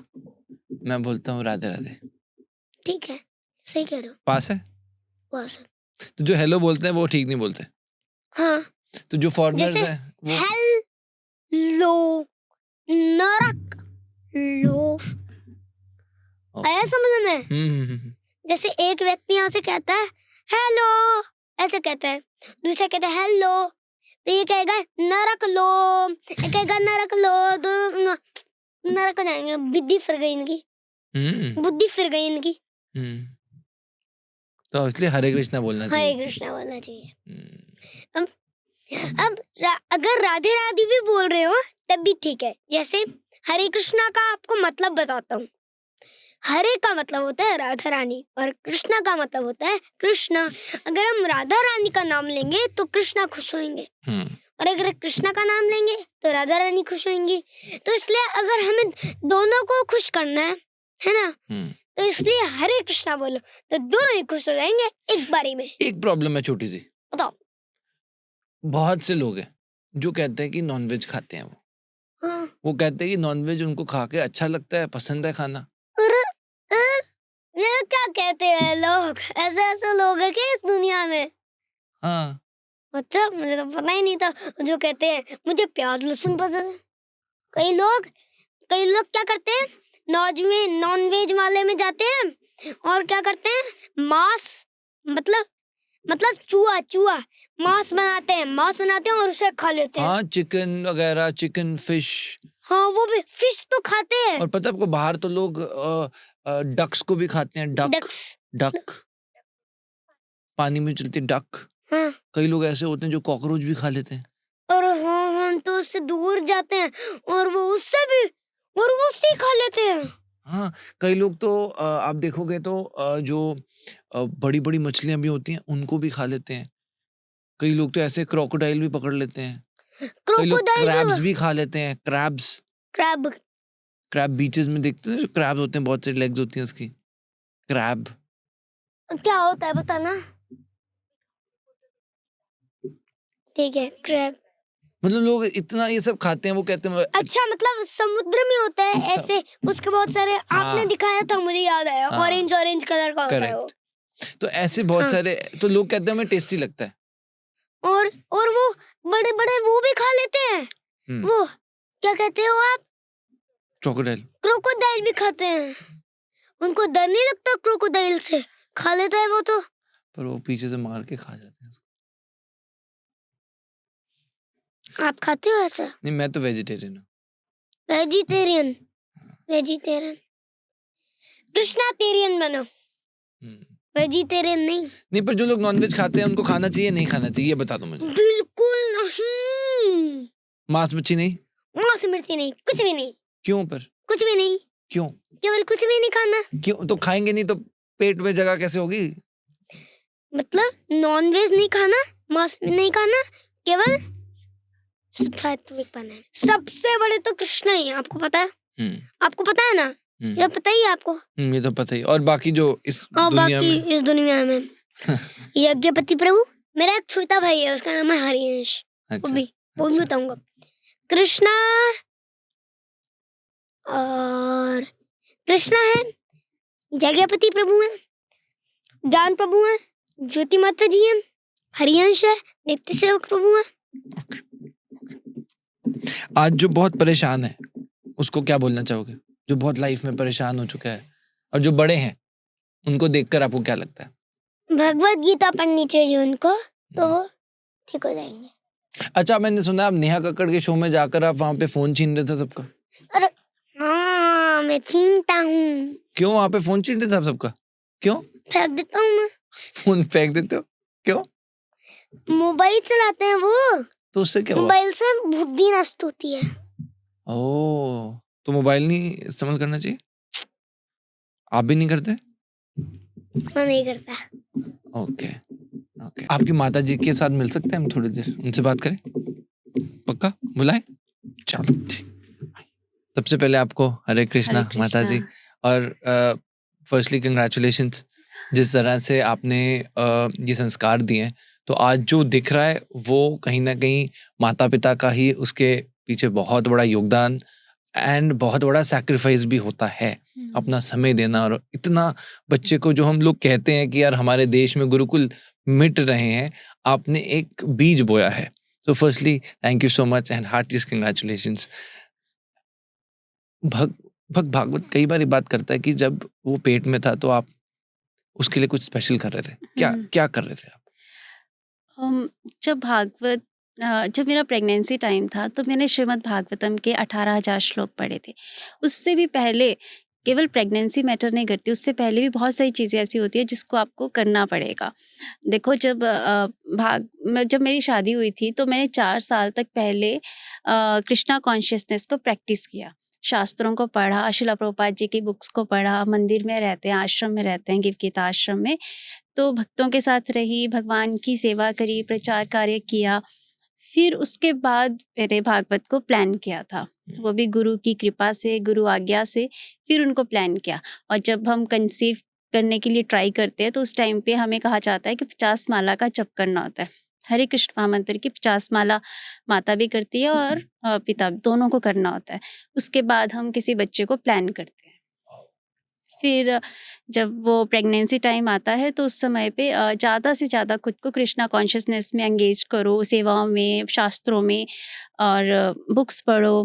मैं बोलता हूँ राधे राधे। ठीक है, सही कह रहे हो। पास है। बस। तो जो हेलो बोलते हैं वो ठीक नहीं बोलते। हाँ, तो जो फॉरेनर्स जैसे हैं वो हेलो, नरक लो, आया समझ में? जैसे एक व्यक्ति यहाँ से कहता है हेलो, ऐसे कहता है, दूसरा कहता है हेलो, तो ये कहेगा नरक लो, ये कहेगा नरक लो, दोनों नरक जाएंगे। बुद्धि फिर गई इनकी, बुद्धि फिर गई इनकी। तो इसलिए हरे कृष्णा बोलना चाहिए। हरे कृष्णा बोलना चाहिए। अब अगर राधे राधे भी बोल रहे हो तब भी ठीक है। जैसे हरे कृष्णा का आपको मतलब बताता हूँ। हरे का मतलब होता है राधा रानी और कृष्णा का मतलब होता है कृष्णा। अगर हम राधा रानी का नाम लेंगे तो कृष्णा खुश होंगे, और अगर कृष्णा का नाम लेंगे तो राधा रानी खुश होंगी। तो इसलिए अगर हमें दोनों को खुश करना है ना, तो इसलिए हरे कृष्णा बोलो तो दोनों ही खुश हो जाएंगे एक बारी में। एक प्रॉब्लम है छोटी सी, बताओ। बहुत से लोग हैं जो कहते हैं कि नॉनवेज खाते हैं वो कहते हैं कि नॉनवेज उनको खा के अच्छा लगता है, पसंद है खाना। ये क्या कहते हैं लोग? ऐसे ऐसे लोग हैं क्या इस दुनिया में? हाँ। अच्छा, मुझे तो पता ही नहीं था। जो कहते हैं मुझे प्याज लहसुन पसंद है। कई लोग क्या करते हैं, नॉनवेज वाले में जाते हैं और क्या करते हैं, मांस मतलब चूहा मांस बनाते हैं और उसे खा लेते हैं। हाँ, चिकन वगैरह, चिकन फिश। हाँ, वो भी फिश तो खाते हैं। और पता है आपको, बाहर तो लोग डक्स को भी खाते हैं। डक पानी में चलती डक। हाँ। कई लोग ऐसे होते हैं जो कॉकरोच भी खा लेते हैं। और हम तो उससे दूर जाते हैं और वो उससे खा लेते हैं। हाँ, कई लोग तो आप देखोगे तो जो बड़ी बड़ी मछलियां भी होती हैं उनको भी खा लेते हैं। कई लोग तो ऐसे क्रोकोडाइल भी पकड़ लेते हैं। कई लोग क्रैब्स भी खा लेते हैं। क्रैब बीचेस में देखते हैं, जो क्रैब होते हैं, बहुत सारी लेग्स होती हैं उसकी। क्रैब क्या होता है बताना? ठीक है, क्रैब। मतलब लोग इतना ये सब खाते हैं, वो कहते हैं अच्छा, मतलब समुद्र में होता है ऐसे, उसके बहुत सारे। आपने दिखाया था, मुझे याद आया। ऑरेंज कलर का होता है वो। तो ऐसे बहुत सारे, तो लोग कहते हैं हमें टेस्टी लगता है। और वो बड़े बड़े वो भी खा लेते हैं। वो क्या कहते हो आप? क्रोकोडाइल भी खाते हैं। उनको डर नहीं लगता क्रोकोडाइल से? खा लेता है वो तो। पर वो पीछे से मार के खा जाते हैं। आप खाते हो ऐसा? नहीं, मैं तो वेजिटेरियन हूँ। वेजिटेरियन कृष्णाटेरियन बनो, वेजिटेरियन नहीं। पर जो लोग नॉनवेज खाते हैं उनको खाना चाहिए नहीं खाना चाहिए, ये बता दो मुझे। बिल्कुल नहीं। मांस मच्छी नहीं, मांस मिर्ची नहीं, कुछ भी नहीं। क्यों? पर कुछ भी नहीं। क्यों? केवल कुछ भी नहीं खाना। क्यों? तो खाएंगे नहीं तो पेट में जगह कैसे होगी? मतलब नॉनवेज नहीं खाना, मांस नहीं खाना, केवल सात्विक बना। सबसे बड़े तो कृष्ण ही है, आपको पता है? आपको पता है ना? ये पता ही है आपको? ये तो पता ही। और बाकी जो इस दुनिया में यज्ञपति प्रभु, मेरा एक छोटा भाई है, उसका नाम है हरिवंश। अच्छा, वो भी बताऊंगा। कृष्णा और कृष्णा है, यज्ञपति प्रभु है, ज्ञान प्रभु है, ज्योति माता जी है, हरिवंश है, नित्य सेवक प्रभु है। आज जो बहुत परेशान है उसको क्या बोलना चाहोगे? जो बहुत लाइफ में परेशान हो चुका है और जो बड़े हैं उनको देखकर आपको क्या लगता है? भगवत गीता पढ़नी चाहिए उनको, तो वो ठीक हो जाएंगे। अच्छा, मैंने सुना आप नेहा कक्कड़ के शो में जाकर आप वहाँ पे फोन छीन रहे थे सबका। अरे हाँ, मैं छीनता हूँ। क्यों? वहाँ पे फोन छीन रहे थे आप सबका? क्यों? फेंक देता हूँ मैं। फोन फेंक देते हो? क्यों? मोबाइल चलाते हैं वो, तो उससे क्या हुआ? मोबाइल से बुद्धि नष्ट होती है। ओह, तो मोबाइल नहीं इस्तेमाल करना चाहिए? आप भी नहीं करते? मैं नहीं करता। ओके। आपकी माता जी के साथ मिल सकते हैं हम थोड़ी देर, उनसे बात करें? पक्का बुलाए? चलो ठीक। सबसे पहले आपको हरे कृष्णा माता जी। और फर्स्टली कंग्रेचुलेशंस, जिस तरह से आपने ये संस्कार दिए हैं, तो आज जो दिख रहा है वो कहीं ना कहीं माता पिता का ही उसके पीछे बहुत बड़ा योगदान एंड बहुत बड़ा सैक्रिफाइस भी होता है, अपना समय देना। और इतना बच्चे को, जो हम लोग कहते हैं कि यार हमारे देश में गुरुकुल मिट रहे हैं, आपने एक बीज बोया है। तो firstly thank you so much and heartiest congratulations. भक्त भागवत कई बार ये बात करता है कि जब वो पेट में था तो आप उसके लिए कुछ स्पेशल कर रहे थे। क्या हम्म। क्या कर रहे थे आप? जब जब मेरा प्रेगनेंसी टाइम था तो मैंने श्रीमद् भागवतम के 18,000 श्लोक पढ़े थे। उससे भी पहले केवल प्रेगनेंसी मैटर नहीं करती, उससे पहले भी बहुत सारी चीज़ें ऐसी होती है जिसको आपको करना पड़ेगा। देखो, जब मेरी शादी हुई थी तो मैंने 4 साल तक पहले कृष्णा कॉन्शियसनेस को प्रैक्टिस किया। शास्त्रों को पढ़ा, शिला प्रभुपाद जी की बुक्स को पढ़ा, मंदिर में रहते हैं, आश्रम में रहते हैं, गिव गीता आश्रम में। तो भक्तों के साथ रही, भगवान की सेवा करी, प्रचार कार्य किया। फिर उसके बाद मैंने भागवत को प्लान किया था, वो भी गुरु की कृपा से, गुरु आज्ञा से। फिर उनको प्लान किया। और जब हम कंसीव करने के लिए ट्राई करते हैं तो उस टाइम पे हमें कहा जाता है कि 50 माला का जप करना होता है। हरे कृष्ण महामंत्र की 50 माला माता भी करती है और पिता, दोनों को करना होता है। उसके बाद हम किसी बच्चे को प्लान करते हैं। फिर जब वो प्रेगनेंसी टाइम आता है तो उस समय पे ज़्यादा से ज़्यादा खुद को कृष्णा कॉन्शियसनेस में एंगेज करो, सेवाओं में, शास्त्रों में, और बुक्स पढ़ो,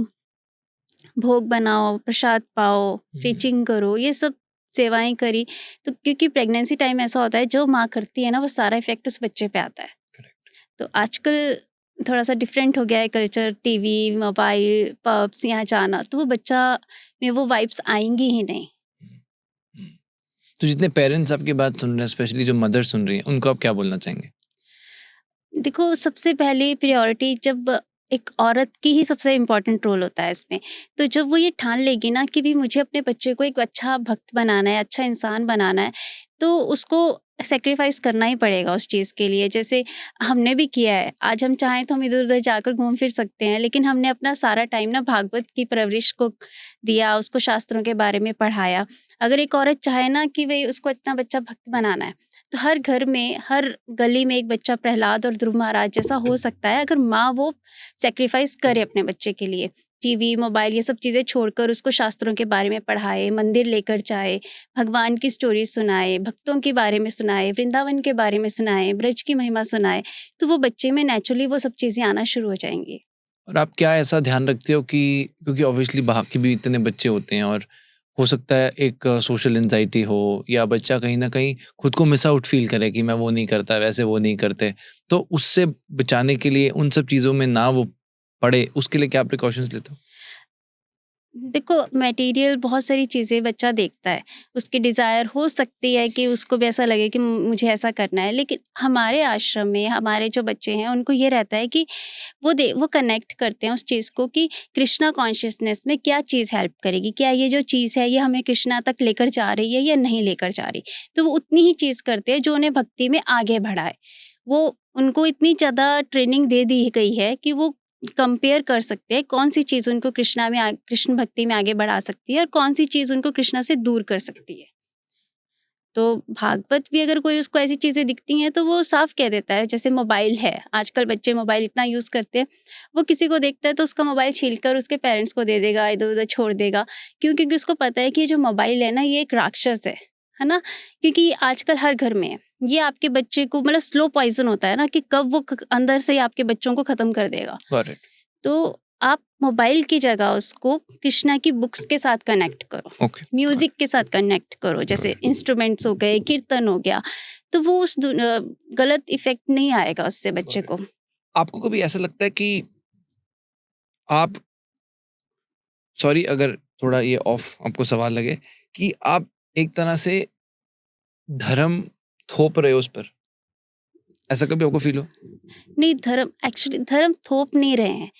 भोग बनाओ, प्रसाद पाओ, प्रीचिंग करो, ये सब सेवाएं करी। तो क्योंकि प्रेगनेंसी टाइम ऐसा होता है, जो माँ करती है ना वो सारा इफेक्ट उस बच्चे पे आता है। तो आजकल थोड़ा सा डिफरेंट हो गया है कल्चर, टीवी, मोबाइल, पब्स, यहाँ जाना, तो वो बच्चा में वो वाइब्स आएंगी ही नहीं। तो जितने पेरेंट्स आपकी बात सुन रहे हैं, स्पेशली जो मदर सुन रही हैं, उनको आप क्या बोलना चाहेंगे? देखो, सबसे पहले प्रायोरिटी जब एक औरत की ही सबसे इम्पोर्टेंट रोल होता है इसमें। तो जब वो ये ठान लेगी ना कि भी मुझे अपने बच्चे को एक अच्छा भक्त बनाना है, अच्छा इंसान बनाना है, तो उसको सेक्रीफाइस करना ही पड़ेगा उस चीज़ के लिए। जैसे हमने भी किया है। आज हम चाहें तो हम इधर उधर जाकर घूम फिर सकते हैं, लेकिन हमने अपना सारा टाइम ना भागवत की परवरिश को दिया, उसको शास्त्रों के बारे में पढ़ाया। अगर एक औरत चाहे ना कि भाई उसको अपना बच्चा भक्त बनाना है, तो हर घर में, हर गली में एक बच्चा प्रहलाद और ध्रुव महाराज जैसा हो सकता है, अगर माँ वो सेक्रीफाइस करे अपने बच्चे के लिए। टीवी, मोबाइल, ये सब चीज़ें छोड़कर उसको शास्त्रों के बारे में पढ़ाए, मंदिर लेकर जाए, भगवान की स्टोरी सुनाए, भक्तों के बारे में सुनाए, वृंदावन के बारे में सुनाए, ब्रज की महिमा सुनाए, तो वो बच्चे में नेचुरली वो सब चीज़ें आना शुरू हो जाएंगी। और आप क्या ऐसा ध्यान रखते हो कि, क्योंकि ऑब्वियसली बाकी भी इतने बच्चे होते हैं और हो सकता है एक सोशल एंजाइटी हो, या बच्चा कहीं ना कहीं खुद को मिस आउट फील करे कि मैं वो नहीं करता, वैसे वो नहीं करते, तो उससे बचाने के लिए, उन सब चीज़ों में ना वो पड़े, उसके लिए क्या प्रिकॉशंस लेते हो? देखो, मटेरियल बहुत सारी चीज़ें बच्चा देखता है, उसकी डिज़ायर हो सकती है कि उसको भी ऐसा लगे कि मुझे ऐसा करना है, लेकिन हमारे आश्रम में हमारे जो बच्चे हैं उनको ये रहता है कि वो कनेक्ट करते हैं उस चीज़ को कि कृष्णा कॉन्शियसनेस में क्या चीज़ हेल्प करेगी, क्या ये जो चीज़ है ये हमें कृष्णा तक लेकर जा रही है या नहीं लेकर जा रही। तो वो उतनी ही चीज़ करते हैं जो उन्हें भक्ति में आगे बढ़ाए। वो उनको इतनी ज़्यादा ट्रेनिंग दे दी गई है कि वो कंपेयर कर सकते हैं कौन सी चीज़ उनको कृष्ण भक्ति में आगे बढ़ा सकती है और कौन सी चीज़ उनको कृष्णा से दूर कर सकती है। तो भागवत भी अगर कोई उसको ऐसी चीज़ें दिखती हैं तो वो साफ कह देता है। जैसे मोबाइल है, आजकल बच्चे मोबाइल इतना यूज़ करते हैं, वो किसी को देखता है तो उसका मोबाइल छीलकर उसके पेरेंट्स को दे देगा, इधर-उधर छोड़ देगा। क्यों? क्योंकि उसको पता है कि ये जो मोबाइल है ना, ये एक राक्षस है ना? क्योंकि आजकल हर घर में है। ये आपके बच्चे को मतलब स्लो पॉइज़न होता है ना कि कब वो अंदर से ही आपके बच्चों को ख़त्म कर देगा। Got it. तो आप मोबाइल की जगह उसको कृष्णा की बुक्स के साथ कनेक्ट करो, Okay. म्यूजिक के साथ कनेक्ट करो, जैसे इंस्ट्रूमेंट्स हो गए, कीर्तन हो गया, तो वो गलत इफेक्ट नहीं आएगा उससे बच्चे को। आपको कभी ऐसा लगता है कि आप, सॉरी अगर थोड़ा ये ऑफ आपको सवाल लगे, कि आप एक तरह से धर्म थोप रहे हो उस पर, ऐसा कभी आपको फील हो? नहीं, एक्चुअली धर्म थोप नहीं रहे हैं,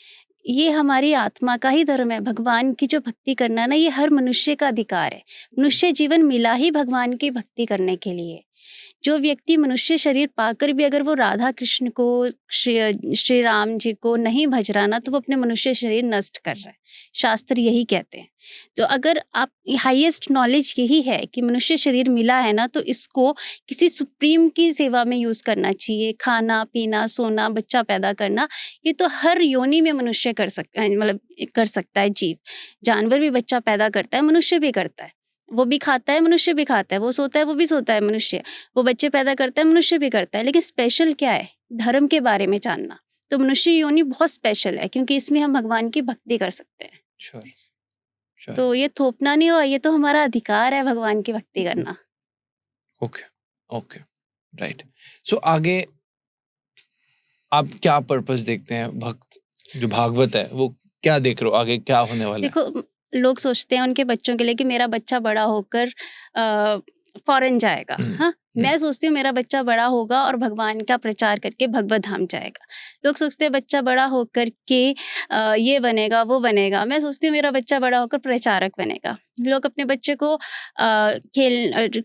ये हमारी आत्मा का ही धर्म है। भगवान की जो भक्ति करना ना, ये हर मनुष्य का अधिकार है। मनुष्य जीवन मिला ही भगवान की भक्ति करने के लिए। जो व्यक्ति मनुष्य शरीर पाकर भी अगर वो राधा कृष्ण को, श्री राम जी को नहीं भज रहा ना, तो वो अपने मनुष्य शरीर नष्ट कर रहा है। शास्त्र यही कहते हैं। तो अगर आप, हाईएस्ट नॉलेज यही है कि मनुष्य शरीर मिला है ना, तो इसको किसी सुप्रीम की सेवा में यूज करना चाहिए। खाना पीना, सोना, बच्चा पैदा करना, ये तो हर योनि में मनुष्य कर सकता है, मतलब कर सकता है जीव। जानवर भी बच्चा पैदा करता है, मनुष्य भी करता है। वो भी खाता है, मनुष्य भी खाता है। वो सोता है, वो भी सोता है मनुष्य। वो बच्चे पैदा करता है, मनुष्य भी करता है। लेकिन स्पेशल क्या है? धर्म के बारे में जानना। तो मनुष्य योनि बहुत स्पेशल है, क्योंकि इसमें हम भगवान की भक्ति कर सकते हैं। Sure sure. तो ये थोपना नहीं हुआ, ये तो हमारा अधिकार है भगवान की भक्ति करना। Okay okay, right. सो आगे आप क्या पर्पस देखते हैं? भक्त जो भागवत है वो क्या देख रहे हो आगे क्या होने वाला है? देखो, लोग सोचते हैं उनके बच्चों के लिए कि मेरा बच्चा बड़ा होकर फॉरेन जाएगा। हाँ, मैं सोचती हूँ मेरा बच्चा बड़ा होगा और भगवान का प्रचार करके भगवत धाम जाएगा। लोग सोचते हैं बच्चा बड़ा होकर के ये बनेगा, वो बनेगा। मैं सोचती हूँ मेरा बच्चा बड़ा होकर प्रचारक बनेगा। लोग अपने बच्चे को खेल,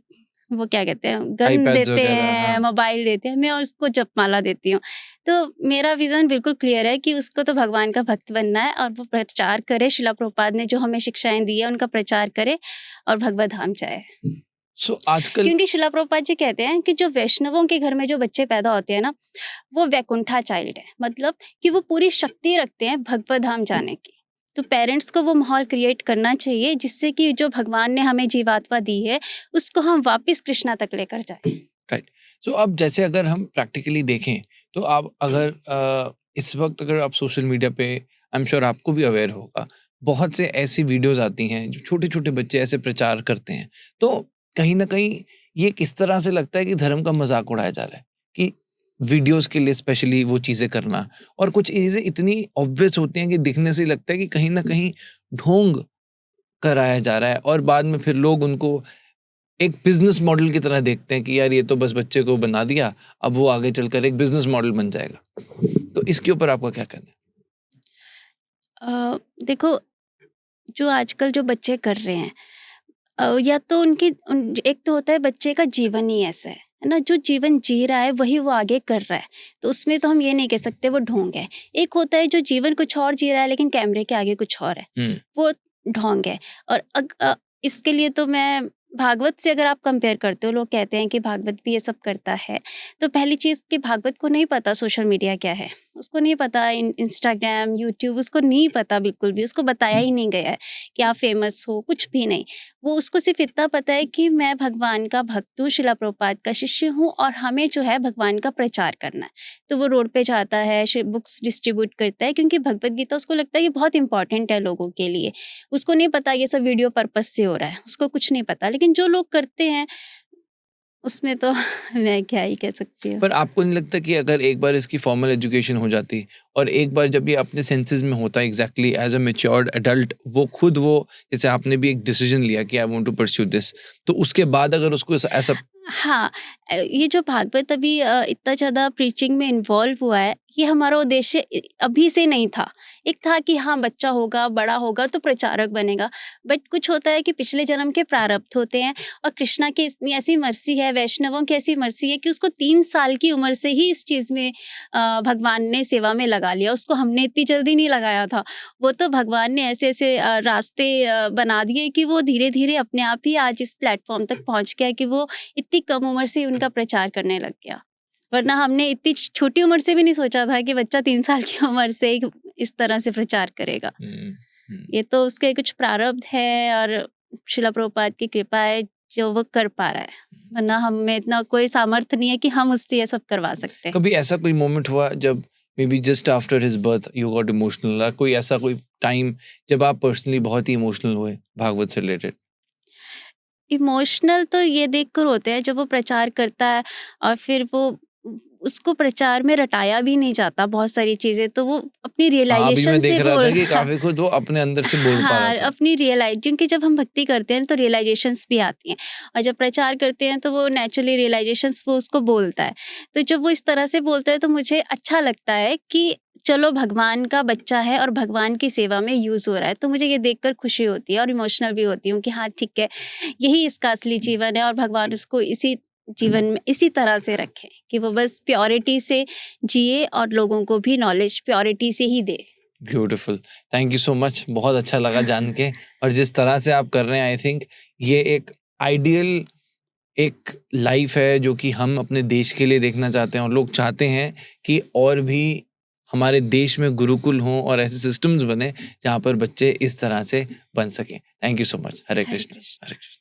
वो क्या कहते हैं, गन iPads देते वगैरह, हैं, हाँ। मोबाइल देते हैं, मैं उसको जपमाला देती हूँ। तो मेरा विजन बिल्कुल क्लियर है कि उसको तो भगवान का भक्त बनना है और वो प्रचार करे। शिला प्रभुपाद ने जो हमें शिक्षाएं दी है उनका प्रचार करे और भगवत धाम जाए। सो आजकल क्योंकि शिला प्रभुपाद जी कहते हैं कि जो वैष्णवों के घर में जो बच्चे पैदा होते हैं ना, वो वैकुंठा चाइल्ड है। मतलब कि वो पूरी शक्ति रखते हैं भगवत धाम जाने की। तो पेरेंट्स को वो माहौल क्रिएट करना चाहिए जिससे कि जो भगवान ने हमें जीवात्मा दी है उसको हम वापस कृष्णा तक लेकर जाएं। राइट। सो अब जैसे अगर हम प्रैक्टिकली देखें तो आप अगर इस वक्त अगर आप सोशल मीडिया पे, आई एम श्योर आपको भी अवेयर होगा, बहुत से ऐसी वीडियोस आती हैं जो छोटे छोटे बच्चे ऐसे प्रचार करते हैं। तो कहीं ना कहीं ये किस तरह से लगता है कि धर्म का मजाक उड़ाया जा रहा है कि वीडियोस के लिए स्पेशली वो चीज़ें करना, और कुछ चीज़ें इतनी ऑब्वियस होती हैं कि दिखने से ही लगता है कि कहीं ना कहीं ढोंग कराया जा रहा है, और बाद में फिर लोग उनको एक बिजनेस मॉडल की तरह देखते हैं कि यार ये तो बस बच्चे को बना दिया, अब वो आगे चलकर एक बिजनेस मॉडल बन जाएगा। तो इसके ऊपर आपका क्या कहना है? देखो, जो आजकल जो बच्चे कर रहे हैं, या तो एक तो होता है बच्चे का जीवन ही ऐसा है ना, जो जीवन जी रहा है वही वो आगे कर रहा है। तो उसमें तो हम ये नहीं कह सकते वो ढोंग है। एक होता है जो जीवन कुछ और जी रहा है लेकिन कैमरे के आगे कुछ और है, वो ढोंग है। और इसके लिए तो मैं भागवत से अगर आप कंपेयर करते हो, लोग कहते हैं कि भागवत भी ये सब करता है। तो पहली चीज़ कि भागवत को नहीं पता सोशल मीडिया क्या है, उसको नहीं पता इंस्टाग्राम, यूट्यूब, उसको नहीं पता बिल्कुल भी, उसको बताया ही नहीं गया है कि आप फेमस हो, कुछ भी नहीं। वो उसको सिर्फ इतना पता है कि मैं भगवान का भक्त हूँ, शिला प्रभुपाद का शिष्य हूँ और हमें जो है भगवान का प्रचार करना है। तो वो रोड पे जाता है, बुक्स डिस्ट्रीब्यूट करता है, क्योंकि भगवत गीता उसको लगता है ये बहुत इंपॉर्टेंट है लोगों के लिए। उसको नहीं पता ये सब वीडियो पर्पज से हो रहा है, उसको कुछ नहीं पता। लेकिन जो लोग करते हैं उसमें तो मैं क्या ही कह सकती हूँ। पर आपको नहीं लगता कि अगर एक बार इसकी फॉर्मल एजुकेशन हो जाती और एक बार जब ये अपने सेंसेस में होता है exactly as a matured adult, वो खुद वो जैसे आपने भी एक डिसीजन लिया कि I want to pursue this, तो उसके बाद अगर उसको ऐसा हाँ, ये जो भागवत अभी इतना ज़्यादा प्रीचिंग में इन्वॉल्व हुआ है, ये हमारा उद्देश्य अभी से नहीं था। एक था कि हाँ, बच्चा होगा, बड़ा होगा तो प्रचारक बनेगा। बट कुछ होता है कि पिछले जन्म के प्रारब्ध होते हैं और कृष्णा की इतनी ऐसी मर्सी है, वैष्णवों की ऐसी मर्सी है कि उसको 3 साल की उम्र से ही इस चीज़ में भगवान ने सेवा में लगा लिया। उसको हमने इतनी जल्दी नहीं लगाया था। वो तो भगवान ने ऐसे-ऐसे रास्ते बना दिए कि वो धीरे-धीरे अपने आप ही आज इस प्लेटफ़ॉर्म तक पहुँच गया कि वो इतनी कम उम्र से ही उनका प्रचार करने लग गया। वरना हमने इतनी छोटी उम्र से भी नहीं सोचा था कि बच्चा 3 साल की उम्र से ही इस तरह से प्रचार करेगा। ये तो उसके कुछ प्रारब्ध है और शिला प्रभुपाद की कृपा है जो वो कर पा रहा है। वरना हमें इतना कोई सामर्थ्य नहीं है कि हम उससे ये सब करवा सकते हैं। कभी ऐसा कोई मोमेंट हुआ जब may be just after his birth you got emotional, कोई ऐसा कोई टाइम जब आप पर्सनली बहुत ही इमोशनल हुए भागवत से रिलेटेड? इमोशनल तो ये देखकर होते हैं जब वो प्रचार करता है और फिर वो उसको प्रचार में रटाया भी नहीं जाता बहुत सारी चीजें, तो वो अपनी हाँ, अभी रियलाइजेशन मैं से देख रहा था बोल कि काफी खुद वो अपने अंदर से बोल पा रहा हाँ, था। अपनी रियलाइज, क्योंकि जब हम भक्ति करते हैं तो रियलाइजेशंस भी आती हैं और जब प्रचार करते हैं तो वो नेचुरली रियलाइजेशंस वो उसको बोलता है। तो जब वो इस तरह से बोलता है तो मुझे अच्छा लगता है कि चलो भगवान का बच्चा है और भगवान की सेवा में यूज हो रहा है। तो मुझे ये देखकर खुशी होती है और इमोशनल भी होती हूँ कि हाँ ठीक है, यही इसका असली जीवन है और भगवान उसको इसी जीवन में इसी तरह से रखें कि वो बस प्योरिटी से जिए और लोगों को भी नॉलेज प्योरिटी से ही दे। Beautiful, thank you so much, बहुत अच्छा लगा जान के। और जिस तरह से आप कर रहे हैं, आई थिंक ये एक आइडियल एक लाइफ है जो कि हम अपने देश के लिए देखना चाहते हैं, और लोग चाहते हैं कि और भी हमारे देश में गुरुकुल हों और ऐसे सिस्टम्स बने जहाँ पर बच्चे इस तरह से बन सकें। Thank you so much. Hare Hare Krishna, Krishna. Hare Krishna.